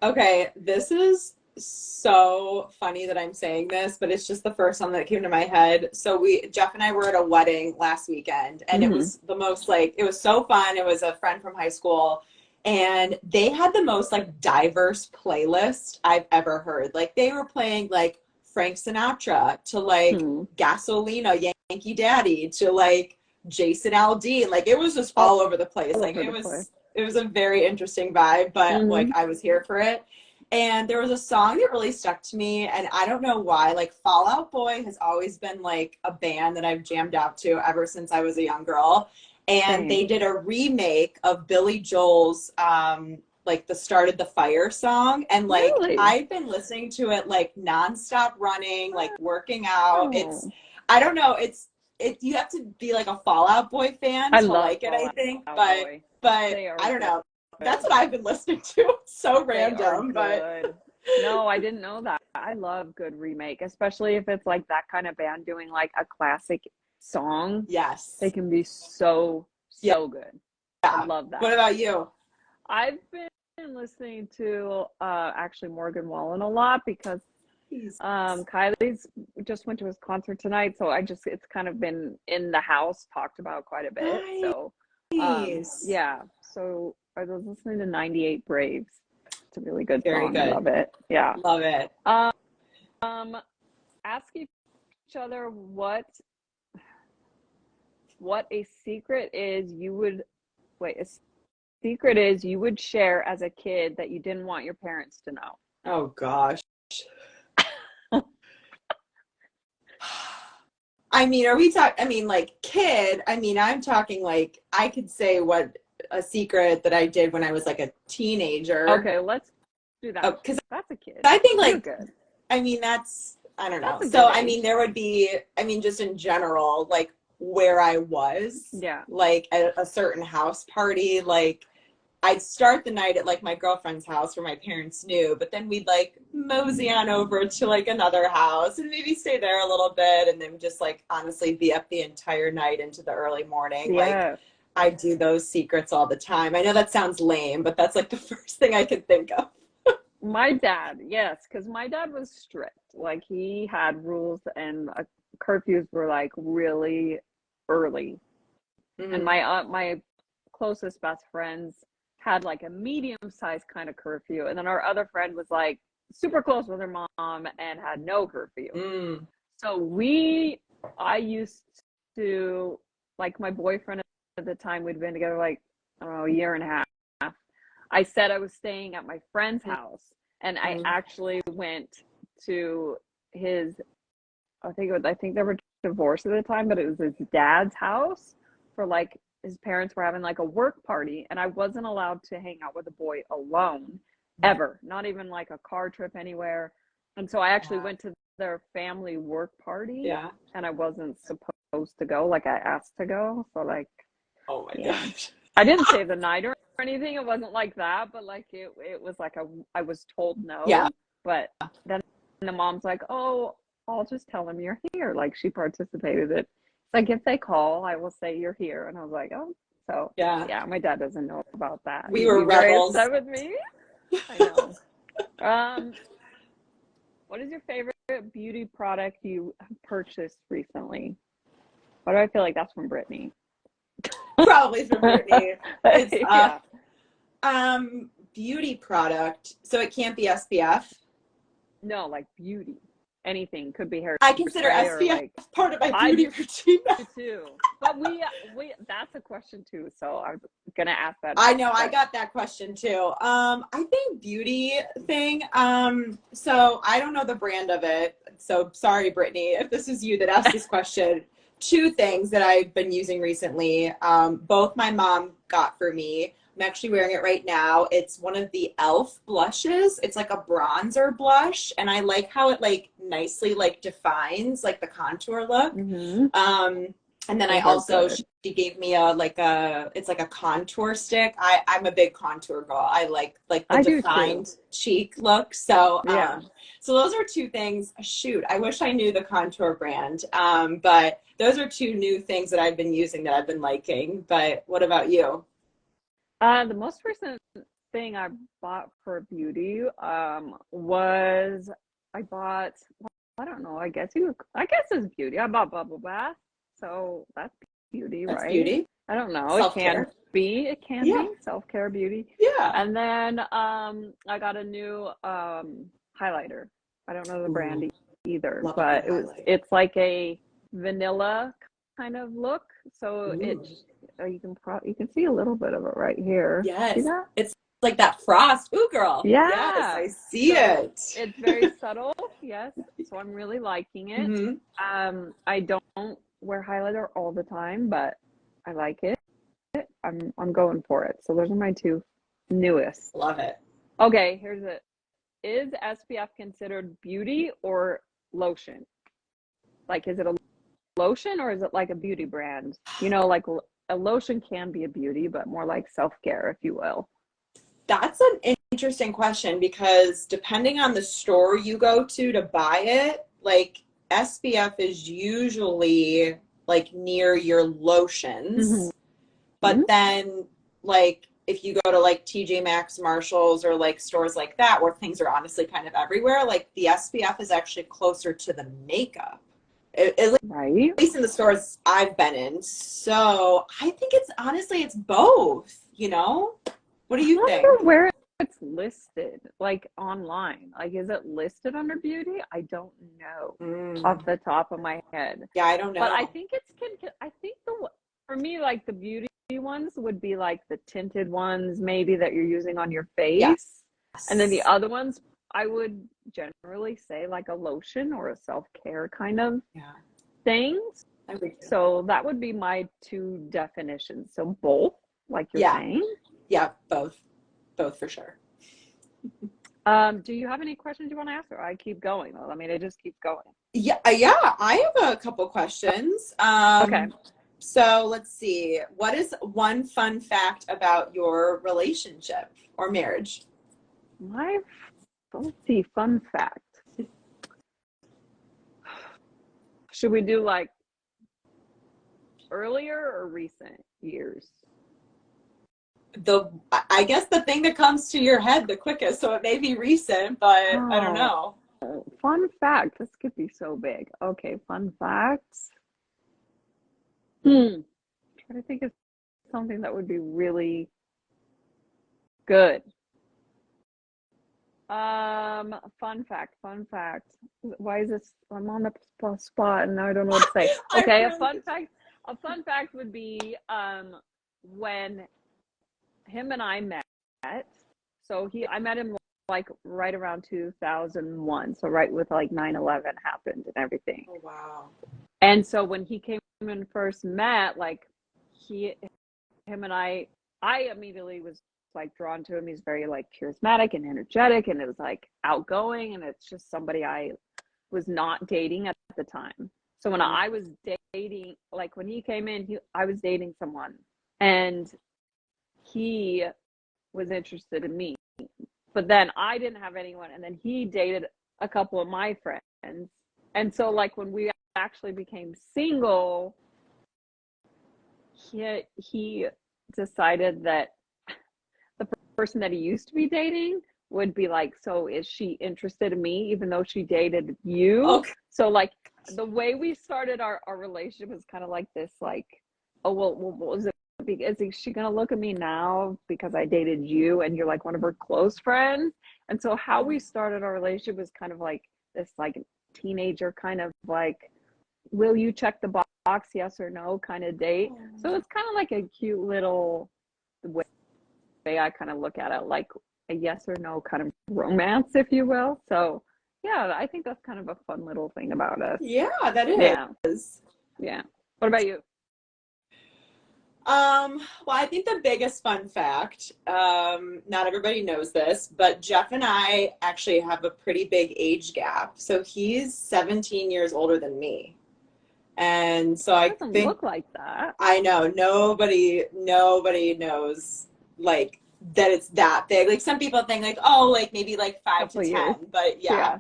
Okay, this is so funny that I'm saying this, but it's just the first song that came to my head. So Jeff and I were at a wedding last weekend, and it Mm-hmm. was the most like, it was so fun. It was a friend from high school, and they had the most like diverse playlist I've ever heard. Like they were playing like Frank Sinatra to like Hmm. Gasolina, Yankee Daddy to like Jason Aldean. Like it was just All all over the place. Like over the place. it was a very interesting vibe, but like Mm-hmm. I was here for it. And there was a song that really stuck to me, and I don't know why. Like Fall Out Boy has always been like a band that I've jammed out to ever since I was a young girl. And Same. they did a remake of Billy Joel's like the Started the Fire song. And like Really? I've been listening to it like nonstop running, like working out. It's Oh, I don't know, you have to be like a Fall Out Boy fan I to love like it, Fall I think. Out But Boy. but They are I don't know. That's good. what I've been listening to. It's so They are random, but good. No, I didn't know that. I love good remake, especially if it's like that kind of band doing like a classic song. They yes. can be so, Yeah. so good. I love What that. about you? I've been listening to actually Morgan Wallen a lot because Please. Kylie's just went to his concert tonight, so it's kind of been in the house talked about quite a bit. So Nice. yeah, so I was listening to 98 Braves. It's a really good Very song. I good. love it. Yeah. Love it. Um, ask if other what a secret is you would wait, a secret is you would share as a kid that you didn't want your parents to know. Oh gosh. I mean, are we talking, I mean, like kid, I mean, I'm talking like, I could say what a secret that I did when I was like a teenager. Okay, let's do that. Because that's a kid. I think like, good. I mean, that's, I don't know. That's a So, good I mean, age. there would be, I mean, just in general, like where I was, Yeah. like at a certain house party, like I'd start the night at like my girlfriend's house where my parents knew, but then we'd like mosey on over to like another house and maybe stay there a little bit and then just like honestly be up the entire night into the early morning. Yeah. Like I do those secrets all the time. I know that sounds lame, but that's like the first thing I could think of. My dad, yes, because my dad was strict. Like he had rules and curfews were like really early. Mm-hmm. And my closest best friends had like a medium-sized kind of curfew, and then our other friend was like super close with her mom and had no curfew. So I used to, like, my boyfriend at the time, we'd been together like, I don't know, a year and a half. I said I was staying at my friend's house, and I actually went to his, I think they were divorced at the time, but it was his dad's house for like, his parents were having like a work party, and I wasn't allowed to hang out with a boy alone ever, not even like a car trip anywhere. And so I actually went to their family work party, and I wasn't supposed to go. Like I asked to go, so like, oh my gosh, I didn't stay the night or anything. It wasn't like that, but like it was like I was told no. Yeah. But then the mom's like, oh, I'll just tell them you're here. Like she participated in it. Like if they call, I will say you're here. And I was like, oh, so yeah, my dad doesn't know about that. We were rebels. Very upset with me. I know. What is your favorite beauty product you purchased recently? Why do I feel like that's from Brittany? Probably from Brittany. It's beauty product. So it can't be SPF. No, like beauty. Anything could be hair. I consider SPF like, part of my beauty routine. Too. But we that's a question too. So I was gonna ask that. I know, I got that question too. I think beauty thing. So I don't know the brand of it. So sorry, Brittany, if this is you that asked this question. Two things that I've been using recently. Both my mom got for me. I'm actually wearing it right now. It's one of the e.l.f. blushes. It's like a bronzer blush, and I like how it like nicely like defines like the contour look. And then I also, she gave me it's like a contour stick. I'm a big contour girl. I like the defined cheek look. So so those are two things. Shoot, I wish I knew the contour brand. But those are two new things that I've been using that I've been liking. But what about you? The most recent thing I bought for beauty was I don't know, I guess it's beauty. I bought bubble bath, so that's beauty, that's right? Beauty. I don't know. Self-care. It can be self-care beauty. Yeah. And then I got a new highlighter. I don't know the brand either, but it's like a vanilla kind of look. So you can see a little bit of it right here. Yes. See that? It's like that frost. Ooh, girl. Yeah. Yes, I see it. It's very subtle. Yes. So I'm really liking it. I don't wear highlighter all the time, but I like it. I'm going for it. So those are my two newest. Love it. Okay, here's it. Is SPF considered beauty or lotion? Like, is it a lotion or is it like a beauty brand? You know, like a lotion can be a beauty, but more like self-care, if you will. That's an interesting question because depending on the store you go to buy it, like SPF is usually like near your lotions. But then like if you go to like TJ Maxx, Marshalls, or like stores like that where things are honestly kind of everywhere, like the SPF is actually closer to the makeup. At least in the stores I've been in. So I think it's both, you know? What do you think? it's listed like online. Like, is it listed under beauty? I don't know off the top of my head. Yeah, I don't But I know. think I think for me, like the beauty ones would be like the tinted ones, maybe that you're using on your face. And then the Yes. other ones, I would generally say like a lotion or a self-care kind of Yeah, thing. I would too. So that would be my two definitions. So both, like you're Yeah, saying. yeah, both for sure. Do you have any questions you want to ask, or I keep going? Well, I mean, it just keeps going. Yeah, yeah, I have a couple questions. Okay. So let's see. What is one fun fact about your relationship or marriage? Let's see, fun fact. Should we do like earlier or recent years? I guess the thing that comes to your head the quickest, so it may be recent, but I don't Oh, know. fun fact. This could be so big. Okay, fun facts. Hmm. Trying to think of something that would be really good. Fun fact. Why is this? I'm on the spot and I don't know what to say. I'm Okay, really a fun fact would be when him and I met. So I met him like right around 2001. So right with like 9/11 happened and everything. Oh, wow. And so when he came and first met, like him and I immediately was like drawn to him. He's very like charismatic and energetic, and it was like outgoing, and it's just somebody I was not dating at the time. So when I was dating, like when he came in, I was dating someone, and he was interested in me. But then I didn't have anyone, and then he dated a couple of my friends. And so like when we actually became single, he decided that the person that he used to be dating would be like, so is she interested in me even though she dated you? Okay. So like the way we started our relationship was kind of like this, like, oh well, is she gonna look at me now because I dated you and you're like one of her close friends? And so how we started our relationship was kind of like this like teenager kind of like, will you check the box, yes or no kind of date. So it's kind of like a cute little way I kind of look at it, like a yes or no kind of romance, if you will. So yeah, I think that's kind of a fun little thing about us. Yeah, that Yeah. is. Yeah. What about you? Well, I think the biggest fun fact, not everybody knows this, but Jeff and I actually have a pretty big age gap. So he's 17 years older than me. And so It I doesn't think look like that. I know nobody knows like that it's that big. Like some people think like, oh, like maybe like A five to couple of years. 10, but yeah.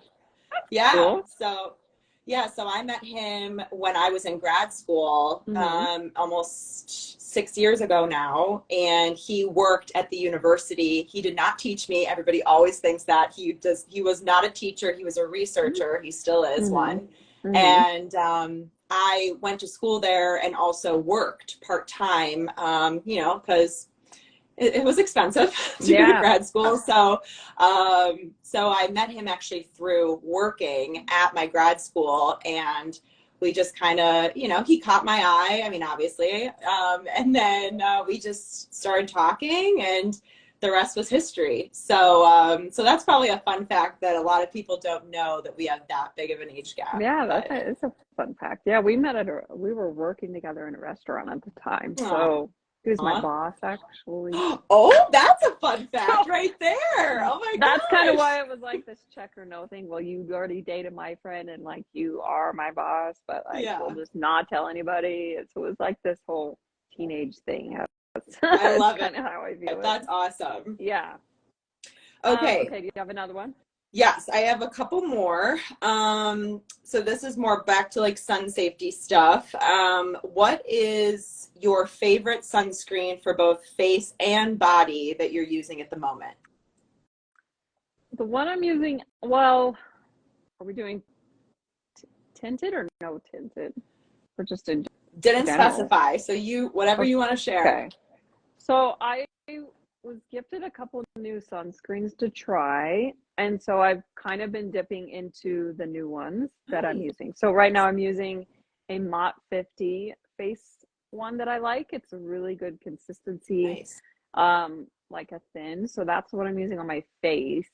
Yeah. Yeah. Cool. So I met him when I was in grad school, Mm-hmm. almost 6 years ago now, and he worked at the university. He did not teach me. Everybody always thinks that he was not a teacher. He was a researcher. He still is Mm-hmm. one. Mm-hmm. And I went to school there and also worked part-time, because it was expensive to go to Yeah. grad school. So I met him actually through working at my grad school, and we just kind of, he caught my eye. I mean, obviously, and then we just started talking, and the rest was history. So that's probably a fun fact that a lot of people don't know, that we have that big of an age gap. Yeah, But it's a fun fact. Yeah, we met we were working together in a restaurant at the time. So he was my aw. boss actually. Oh, that's a fun fact So right there. Oh my that's kind of gosh. why it was like this check or no thing. Well, you already dated my friend and like you are my boss, but like we'll Yeah, just not tell anybody. So it was like this whole teenage thing. I It's love it. kind of how I view it. That's awesome. Yeah. Okay. Okay, do you have another one? Yes, I have a couple more. So this is more back to like sun safety stuff. What is your favorite sunscreen for both face and body that you're using at the moment? The one I'm using, well, are we doing tinted or no tinted? Or just in Didn't general? specify. So whatever you want to share. Okay. So I was gifted a couple new sunscreens to try, and so I've kind of been dipping into the new ones that I'm using. So right now I'm using a Mott 50 face one that I like. It's a really good consistency, Nice. like a thin. So that's what I'm using on my face.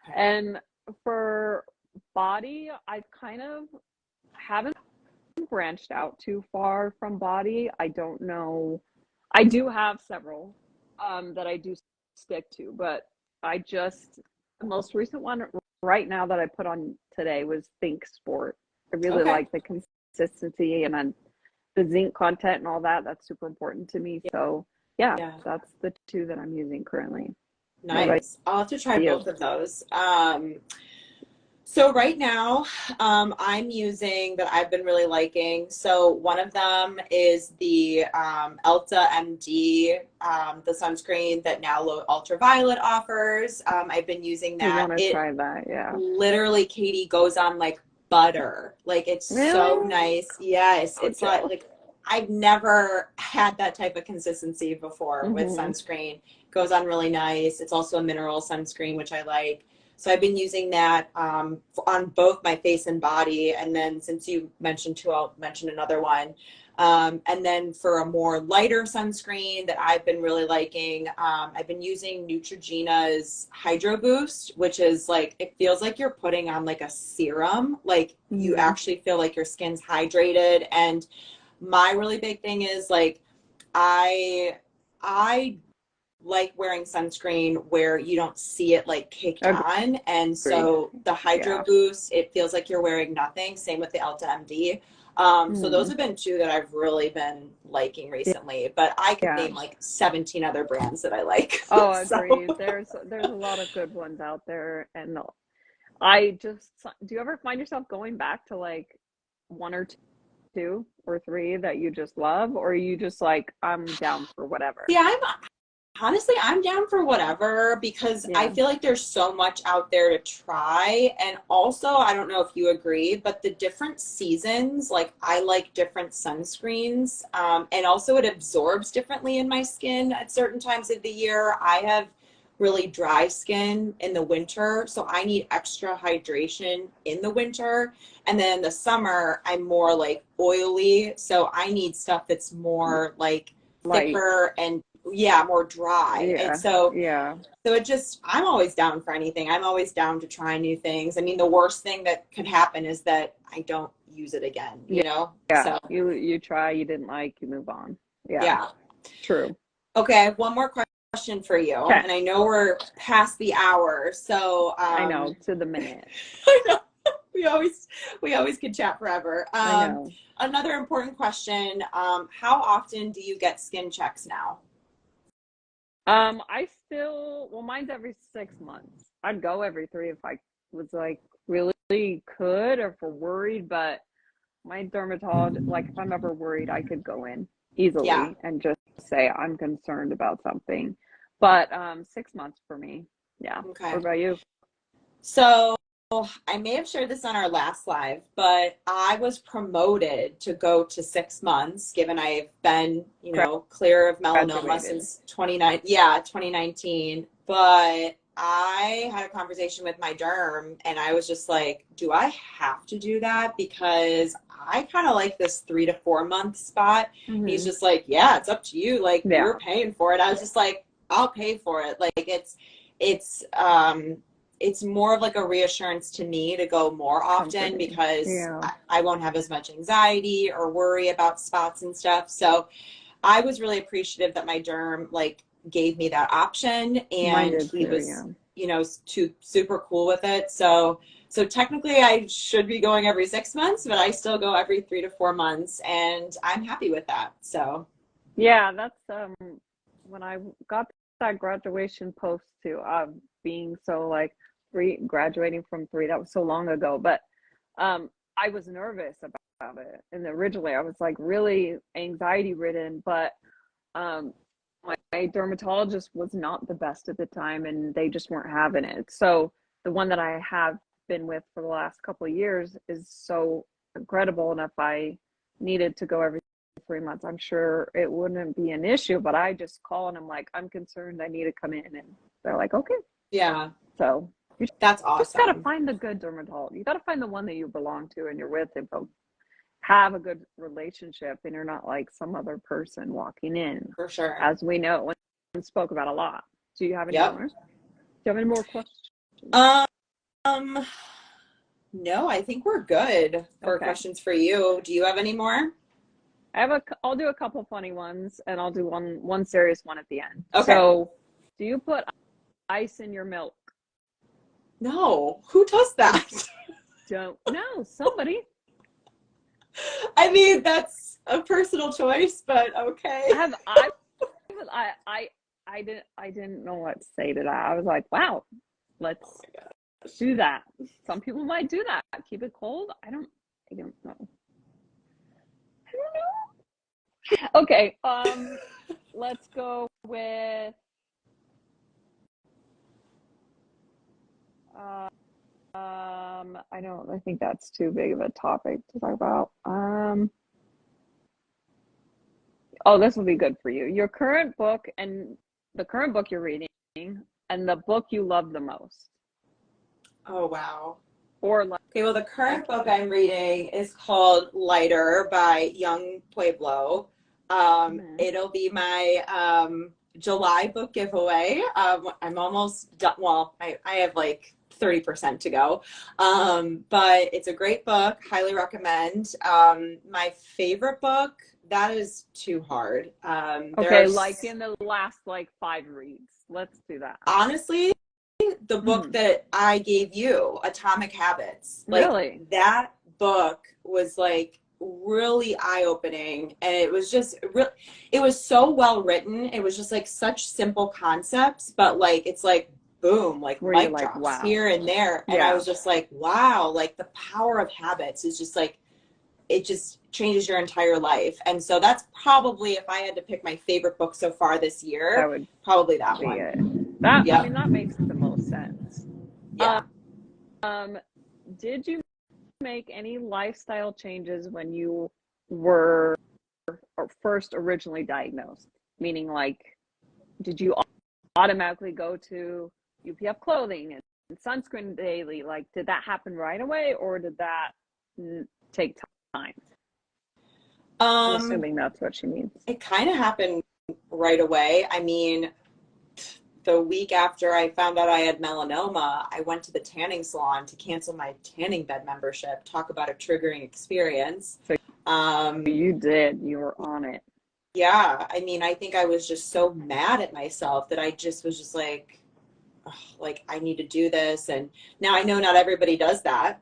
Okay. And for body, I kind of haven't branched out too far from body. I don't know. I do have several that I do stick to, but the most recent one right now that I put on today was Think Sport. I really Okay. like the consistency and then the zinc content and all that. That's super important to me. So yeah, Yeah. that's the two that I'm using currently. What about Nice. I'll have to try you? both of those. So right now, I'm using that I've been really liking. So one of them is the Elta MD, the sunscreen that Now Low Ultraviolet offers. I've been using I that. want to It try that. Yeah. literally, Katie, goes on like butter. Like it's so Really? nice. Yes, So it's chill. like I've never had that type of consistency before with Mm-hmm. sunscreen. Goes on really nice. It's also a mineral sunscreen, which I like. So I've been using that on both my face and body. And then since you mentioned two, I'll mention another one. And then for a more lighter sunscreen that I've been really liking, I've been using Neutrogena's Hydro Boost, which is like, it feels like you're putting on like a serum. Like you Mm-hmm. actually feel like your skin's hydrated. And my really big thing is like, I like wearing sunscreen where you don't see it like caked on. And Agreed. so the Hydro Yeah. Boost, it feels like you're wearing nothing. Same with the Elta MD. So those Mm. have been two that I've really been liking recently, but I could Yeah. name like 17 other brands that I like. Oh, So agreed. There's a lot of good ones out there, and I just do you ever find yourself going back to like one or two or three that you just love, or are you just like I'm down for whatever? yeah, I'm down for whatever because I Yeah. feel like there's so much out there to try. And also, I don't know if you agree, but the different seasons, like I like different sunscreens. And also, it absorbs differently in my skin at certain times of the year. I have really dry skin in the winter, so I need extra hydration in the winter. And then in the summer, I'm more like oily, so I need stuff that's more like Light. thicker and yeah, more dry. And Yeah. so Yeah. it just I'm always down for anything. I'm always down to try new things. I mean, the worst thing that could happen is that I don't use it again, Yeah. you know? Yeah. So, You try, you didn't like, you move on. Yeah. yeah. True. Okay, I have one more question for you. Okay. And I know we're past the hour. So, I know, to the minute. I know we always could chat forever. I know. Another important question, how often do you get skin checks now? I still, well, mine's every 6 months. I'd go every three if I was like really could or for worried, but my dermatologist, like if I'm ever worried, I could go in Yeah. easily and just say I'm concerned about something. But 6 months for me. Yeah. What Okay. about you? So I may have shared this on our last live, but I was promoted to go to 6 months, given I've been, clear of melanoma Graduated. since 2019. But I had a conversation with my derm and I was just like, do I have to do that? Because I kind of like this 3 to 4 month spot. He's Hmm. just like, yeah, it's up to you. Like Yeah. you're paying for it. I was just like, I'll pay for it. Like it's more of like a reassurance to me to go more often Comforting. because Yeah. I won't have as much anxiety or worry about spots and stuff. So I was really appreciative that my derm like gave me that option Mine and did he too. was, Yeah. super cool with it. So technically I should be going every 6 months, but I still go every 3 to 4 months and I'm happy with that. So Yeah. That's when I got that graduation post too, being so like graduating from three, that was so long ago, but I was nervous about it. And originally I was like really anxiety ridden, but um, my dermatologist was not the best at the time and they just weren't having it. So the one that I have been with for the last couple of years is so incredible. And if I needed to go every 3 months, I'm sure it wouldn't be an issue, but I just call and I'm like, I'm concerned, I need to come in. And they're like, okay. Yeah. So you That's just got to awesome. find the good dermatologist. You got to find the one that you belong to and you're with, and have a good relationship, and you're not like some other person walking in, For sure. as we know and spoke about a lot. Do you have any Yep. more? Do you have any more questions? No, I think we're good for questions for you. Do you have any more? I'll do a couple funny ones, and I'll do one serious one at the end. Okay. So, do you put ice in your milk? No. Who does that? Don't know. Somebody. I mean, that's a personal choice, but okay. I didn't know what to say to that. I was like, wow, let's do that. Some people might do that. Keep it cold. I don't know. Okay, let's go with I think that's too big of a topic to talk about. This will be good for you. Your current book, and the current book you're reading, and the book you love the most. Oh, wow. Or like, okay, well, the current book I'm reading is called Lighter by Young Pueblo. It'll be my July book giveaway. I'm almost done. Well, I have like 30% to go. But it's a great book. Highly recommend. My favorite book, that is too hard. okay, like in the last like 5 reads. Let's do that. Honestly, the book that I gave you, Atomic Habits. Like, really? That book was like really eye-opening, and it was just it was so well written. It was just like such simple concepts, but like it's like boom, like mic drops wow. Here and there. And I was just like, wow, like the power of habits is just like, it just changes your entire life. And so that's probably, if I had to pick my favorite book so far this year, that would probably that one. I mean, that makes the most sense. Yeah. Did you make any lifestyle changes when you were first originally diagnosed? Meaning, like, did you automatically go to UPF clothing and sunscreen daily? Like, did that happen right away, or did that take time? I'm assuming that's what she means. It kind of happened right away. I mean, the week after I found out I had melanoma, I went to the tanning salon to cancel my tanning bed membership. Talk about a triggering experience. So you did. You were on it. Yeah. I mean, I think I was just so mad at myself that I just was just like, oh, like, I need to do this. And now I know not everybody does that.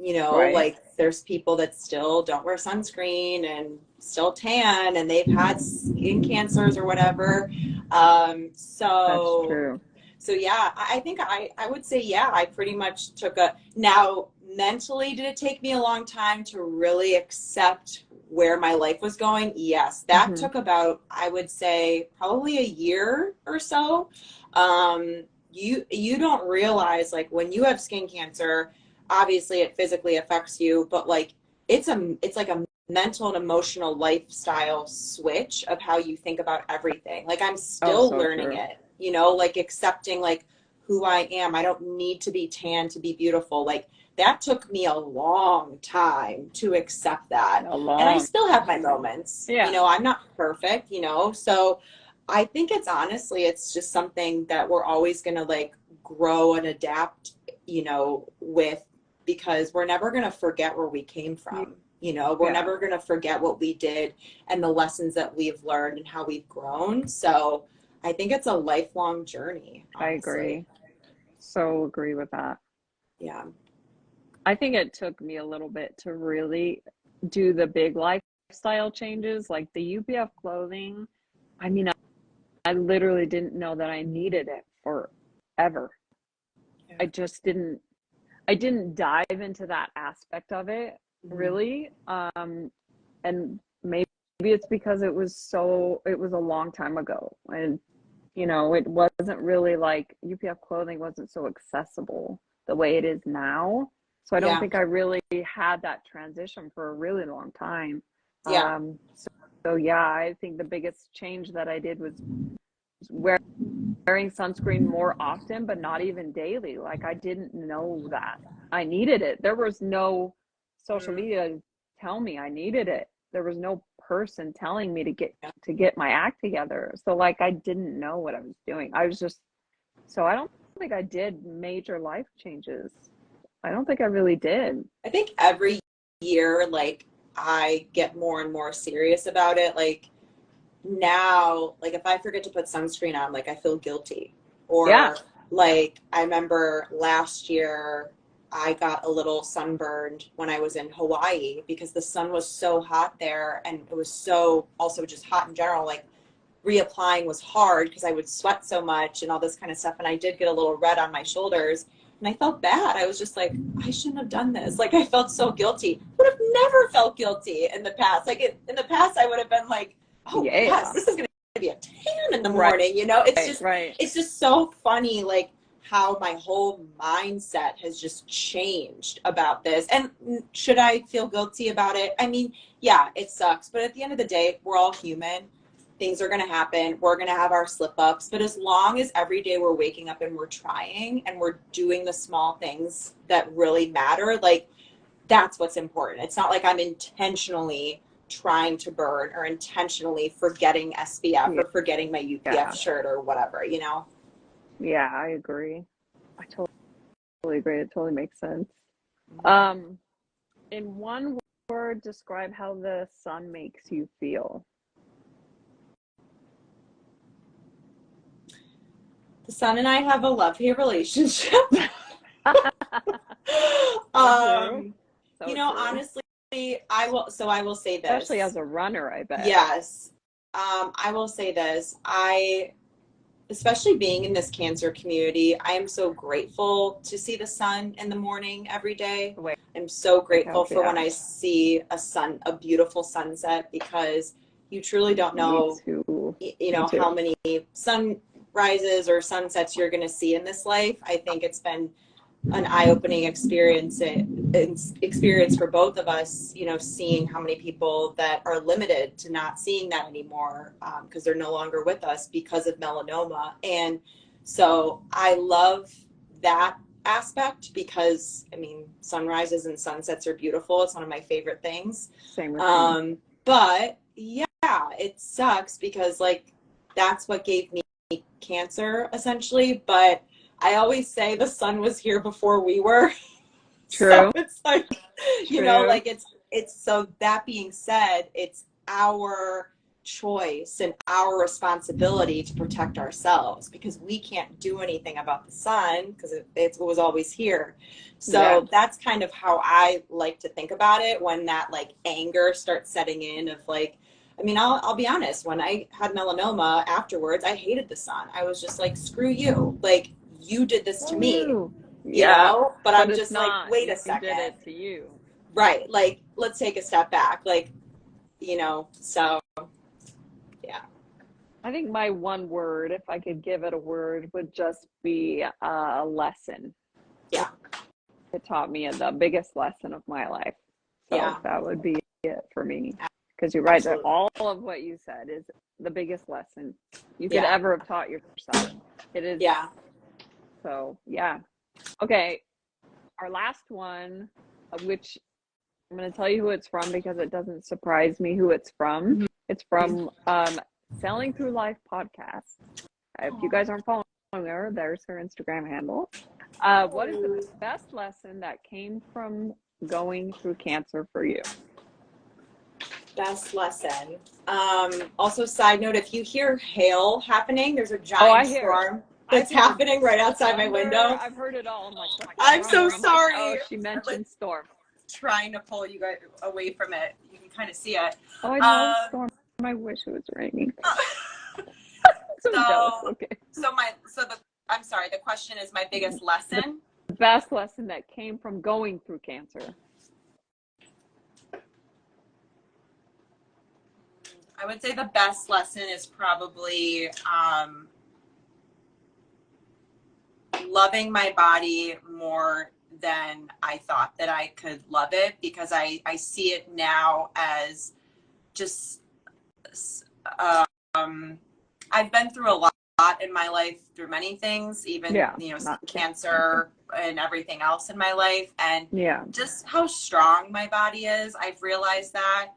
You know, right. Like there's people that still don't wear sunscreen and still tan, and they've had skin cancers or whatever. So that's true. So yeah, I think I would say, yeah, I pretty much took now mentally, did it take me a long time to really accept where my life was going? Yes, that took about, I would say, probably a year or so. You don't realize, like, when you have skin cancer, obviously it physically affects you, but like it's like a mental and emotional lifestyle switch of how you think about everything. Like I'm still learning it, you know, like accepting like who I am. I don't need to be tan to be beautiful. Like that took me a long time to accept that. And I still have my moments. Yeah. You know, I'm not perfect, you know, so I think it's just something that we're always going to like grow and adapt, you know, with, because we're never going to forget where we came from. You know, we're never going to forget what we did and the lessons that we've learned and how we've grown. So I think it's a lifelong journey. Honestly. I agree. So agree with that. Yeah. I think it took me a little bit to really do the big lifestyle changes, like the UPF clothing. I mean, I literally didn't know that I needed it forever. Yeah. I didn't dive into that aspect of it really. And maybe it's because it was a long time ago, and you know, it wasn't really like UPF clothing wasn't so accessible the way it is now. So I don't think I really had that transition for a really long time. Yeah. So yeah, I think the biggest change that I did was wearing sunscreen more often, but not even daily. Like I didn't know that I needed it. There was no social Mm, media to tell me I needed it. There was no person telling me yeah. to get my act together. So like I didn't know what I was doing. I was just so I don't think I did major life changes. I don't think I really did. I think every year, like, I get more and more serious about it. Like, now, like, if I forget to put sunscreen on, like, I feel guilty. Yeah. Or, like, I remember last year, I got a little sunburned when I was in Hawaii because the sun was so hot there and it was so also just hot in general. Like, reapplying was hard because I would sweat so much and all this kind of stuff. And I did get a little red on my shoulders and I felt bad. I was just like, I shouldn't have done this. Like, I felt so guilty. Would have never felt guilty in the past. Like, in the past, I would have been like, oh, yes, Yeah. this is going to be a tan in the Right. morning. You know, Right. it's just so funny, like, how my whole mindset has just changed about this. And should I feel guilty about it? I mean, yeah, it sucks. But at the end of the day, we're all human. Things are going to happen. We're going to have our slip ups. But as long as every day we're waking up and we're trying and we're doing the small things that really matter, like, that's what's important. It's not like I'm intentionally trying to burn or intentionally forgetting SPF Yeah. or forgetting my UPF shirt or whatever, you know? Yeah, I agree. I totally agree. It totally makes sense. Mm-hmm. In one word, describe how the sun makes you feel. The son and I have a love-hate relationship. So true. um, So you know, true. honestly, I will say Especially this. as a runner, I bet. Yes. I will say this. Especially being in this cancer community, I am so grateful to see the sun in the morning every day. Wake I'm so grateful up, for when yeah. I see a beautiful sunset, because you truly don't Me know, too. you Me know, too. how many sunrises or sunsets you're going to see in this life. I think it's been an eye-opening experience for both of us, you know, seeing how many people that are limited to not seeing that anymore, because they're no longer with us because of melanoma. And so I love that aspect because, I mean, sunrises and sunsets are beautiful. It's one of my favorite things. Same with me. But yeah, it sucks because, like, that's what gave me cancer essentially. But I always say the sun was here before we were. So True. it's like, you know, True. like, it's so that being said, it's our choice and our responsibility to protect ourselves because we can't do anything about the sun because it was always here. Yeah. So that's kind of how I like to think about it when that, like, anger starts setting in of, like, I mean, I'll be honest, when I had melanoma afterwards, I hated the sun. I was just like, screw you. Like, you did this to Oh, me, you. you Yeah. know? But But I'm it's just like, not. wait a You did second. it to you. Right. Like, let's take a step back. Like, you know, so yeah. I think my one word, if I could give it a word, would just be a lesson. Yeah. It taught me the biggest lesson of my life. So Yeah. that would be it for me. Because you're right, that Absolutely. all of what you said is the biggest lesson you could Yeah. ever have taught yourself. It is. Yeah. So, yeah. Okay. Our last one, which I'm going to tell you who it's from because it doesn't surprise me who it's from. Mm-hmm. It's from Selling Through Life podcast. If you guys aren't following her, there's her Instagram handle. What is the best lesson that came from going through cancer for you? Best lesson. Also, side note, if you hear hail happening, there's a Oh, giant I hear it. storm I've that's heard happening right outside my thunder. window. I've heard it all. I'm like, what's that I'm so rumble? I'm like, oh, sorry. she I'm, like, mentioned storm. trying to pull you guys away from it. You can kind of see it. Oh, I love storm. I wish it was raining. I'm so jealous. So, Okay. I'm sorry, the question is my biggest lesson. The best lesson that came from going through cancer. I would say the best lesson is probably loving my body more than I thought that I could love it, because I see it now as just um, I've been through a lot in my life, through many things, even, Yeah, not cancer. cancer and everything else in my life, and Yeah, just how strong my body is. I've realized that.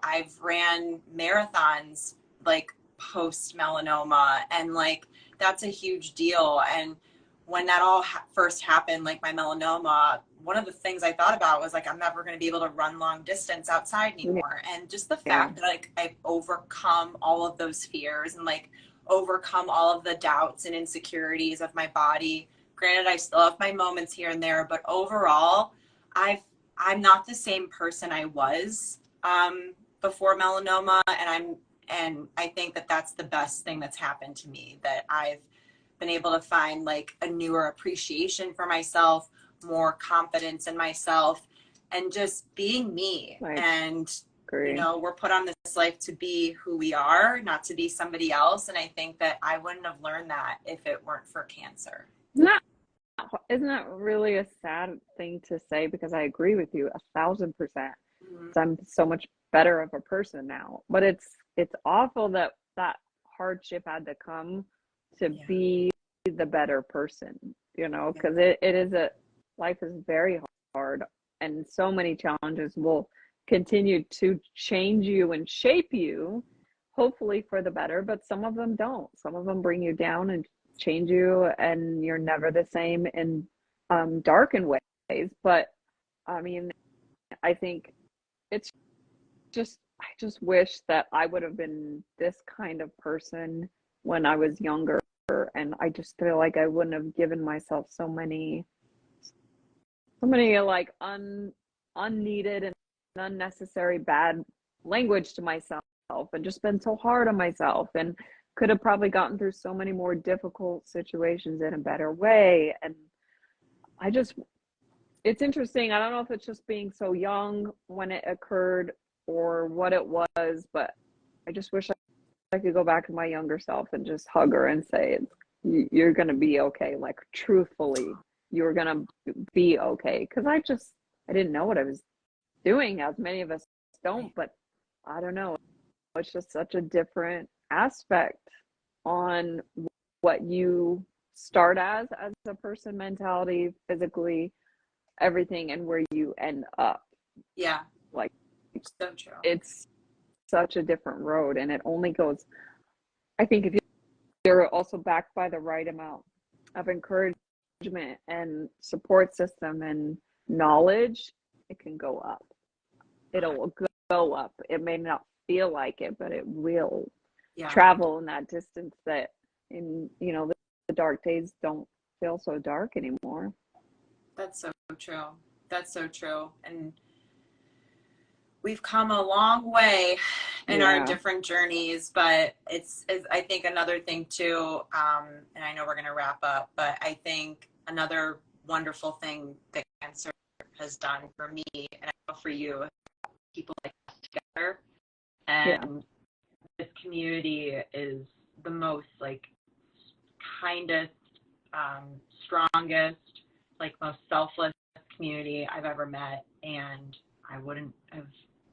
I've ran marathons like post melanoma, and like that's a huge deal. And when that all first happened, like my melanoma, one of the things I thought about was like, I'm never going to be able to run long distance outside anymore. And just the yeah, fact that like I've overcome all of those fears and like overcome all of the doubts and insecurities of my body. Granted, I still have my moments here and there, but overall, I'm not the same person I was before melanoma, and I think that that's the best thing that's happened to me, that I've been able to find like a newer appreciation for myself, more confidence in myself, and just being me. I And agree. we're put on this life to be who we are, not to be somebody else. And I think that I wouldn't have learned that if it weren't for cancer. Not, isn't that really a sad thing to say? Because I agree with you 1,000%. Mm-hmm. I'm so much better of a person now. But it's awful that that hardship had to come to Yeah. be the better person, Yeah. because it is life is very hard, and so many challenges will continue to change you and shape you, hopefully for the better, but some of them don't. Some of them bring you down and change you, and you're never the same in darkened ways. But I mean, I think it's I just wish that I would have been this kind of person when I was younger. And I just feel like I wouldn't have given myself so many like unneeded and unnecessary bad language to myself, and just been so hard on myself, and could have probably gotten through so many more difficult situations in a better way. And I just, it's interesting. I don't know if it's just being so young when it occurred or what it was, but I just wish I could go back to my younger self and just hug her and say, you're going to be okay. Like, truthfully, you're going to be okay. Because I didn't know what I was doing, as many of us don't, but I don't know. It's just such a different aspect on what you start as a person, mentality, physically, everything, and where you end up. Yeah. Like, So true. it's such a different road, and it only goes, I think, if you're also backed by the right amount of encouragement and support system and knowledge, it can go up. It'll go up. It may not feel like it, but it will travel in that distance, that in the dark days don't feel so dark anymore. That's so true. That's so true. And we've come a long way in our different journeys, but it's I think another thing too, and I know we're going to wrap up, but I think another wonderful thing that cancer has done for me, and I know for you, people like us together, and this community is the most like kindest, strongest, like most selfless community I've ever met, and I wouldn't have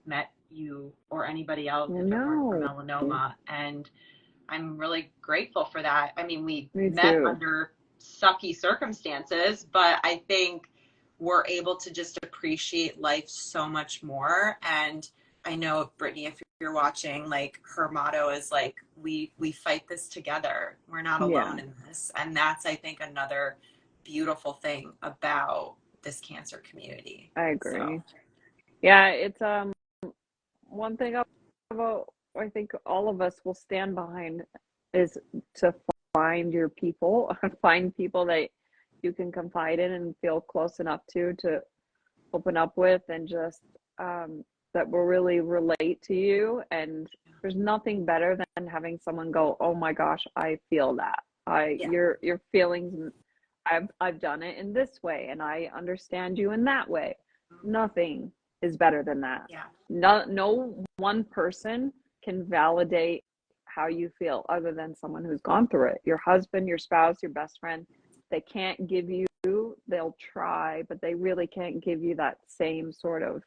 met you or anybody else if it weren't for melanoma. And I'm really grateful for that. I mean, we met under sucky circumstances, but I think we're able to just appreciate life so much more. And I know, Brittany, if you're watching, like, her motto is like, we fight this together. We're not alone in this. And that's, I think, another beautiful thing about this cancer community. I agree. So. Yeah, it's one thing about, I think all of us will stand behind is to find your people, find people that you can confide in and feel close enough to open up with, and just that will really relate to you. And there's nothing better than having someone go, oh my gosh, I feel that. Your feelings, I've done it in this way, and I understand you in that way. Nothing is better than that. No one person can validate how you feel other than someone who's gone through it. Your husband, your spouse, your best friend, they can't give you, they'll try, but they really can't give you that same sort of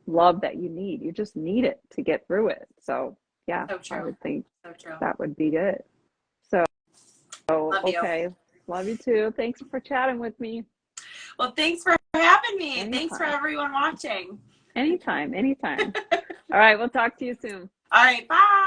love that you need. You just need it to get through it. So yeah, So true. I would think So true. that would be good. So Love you. okay, love you too. Thanks for chatting with me. Well, thanks for having me. Anytime. Thanks for everyone watching. Anytime. All right, we'll talk to you soon. All right, bye.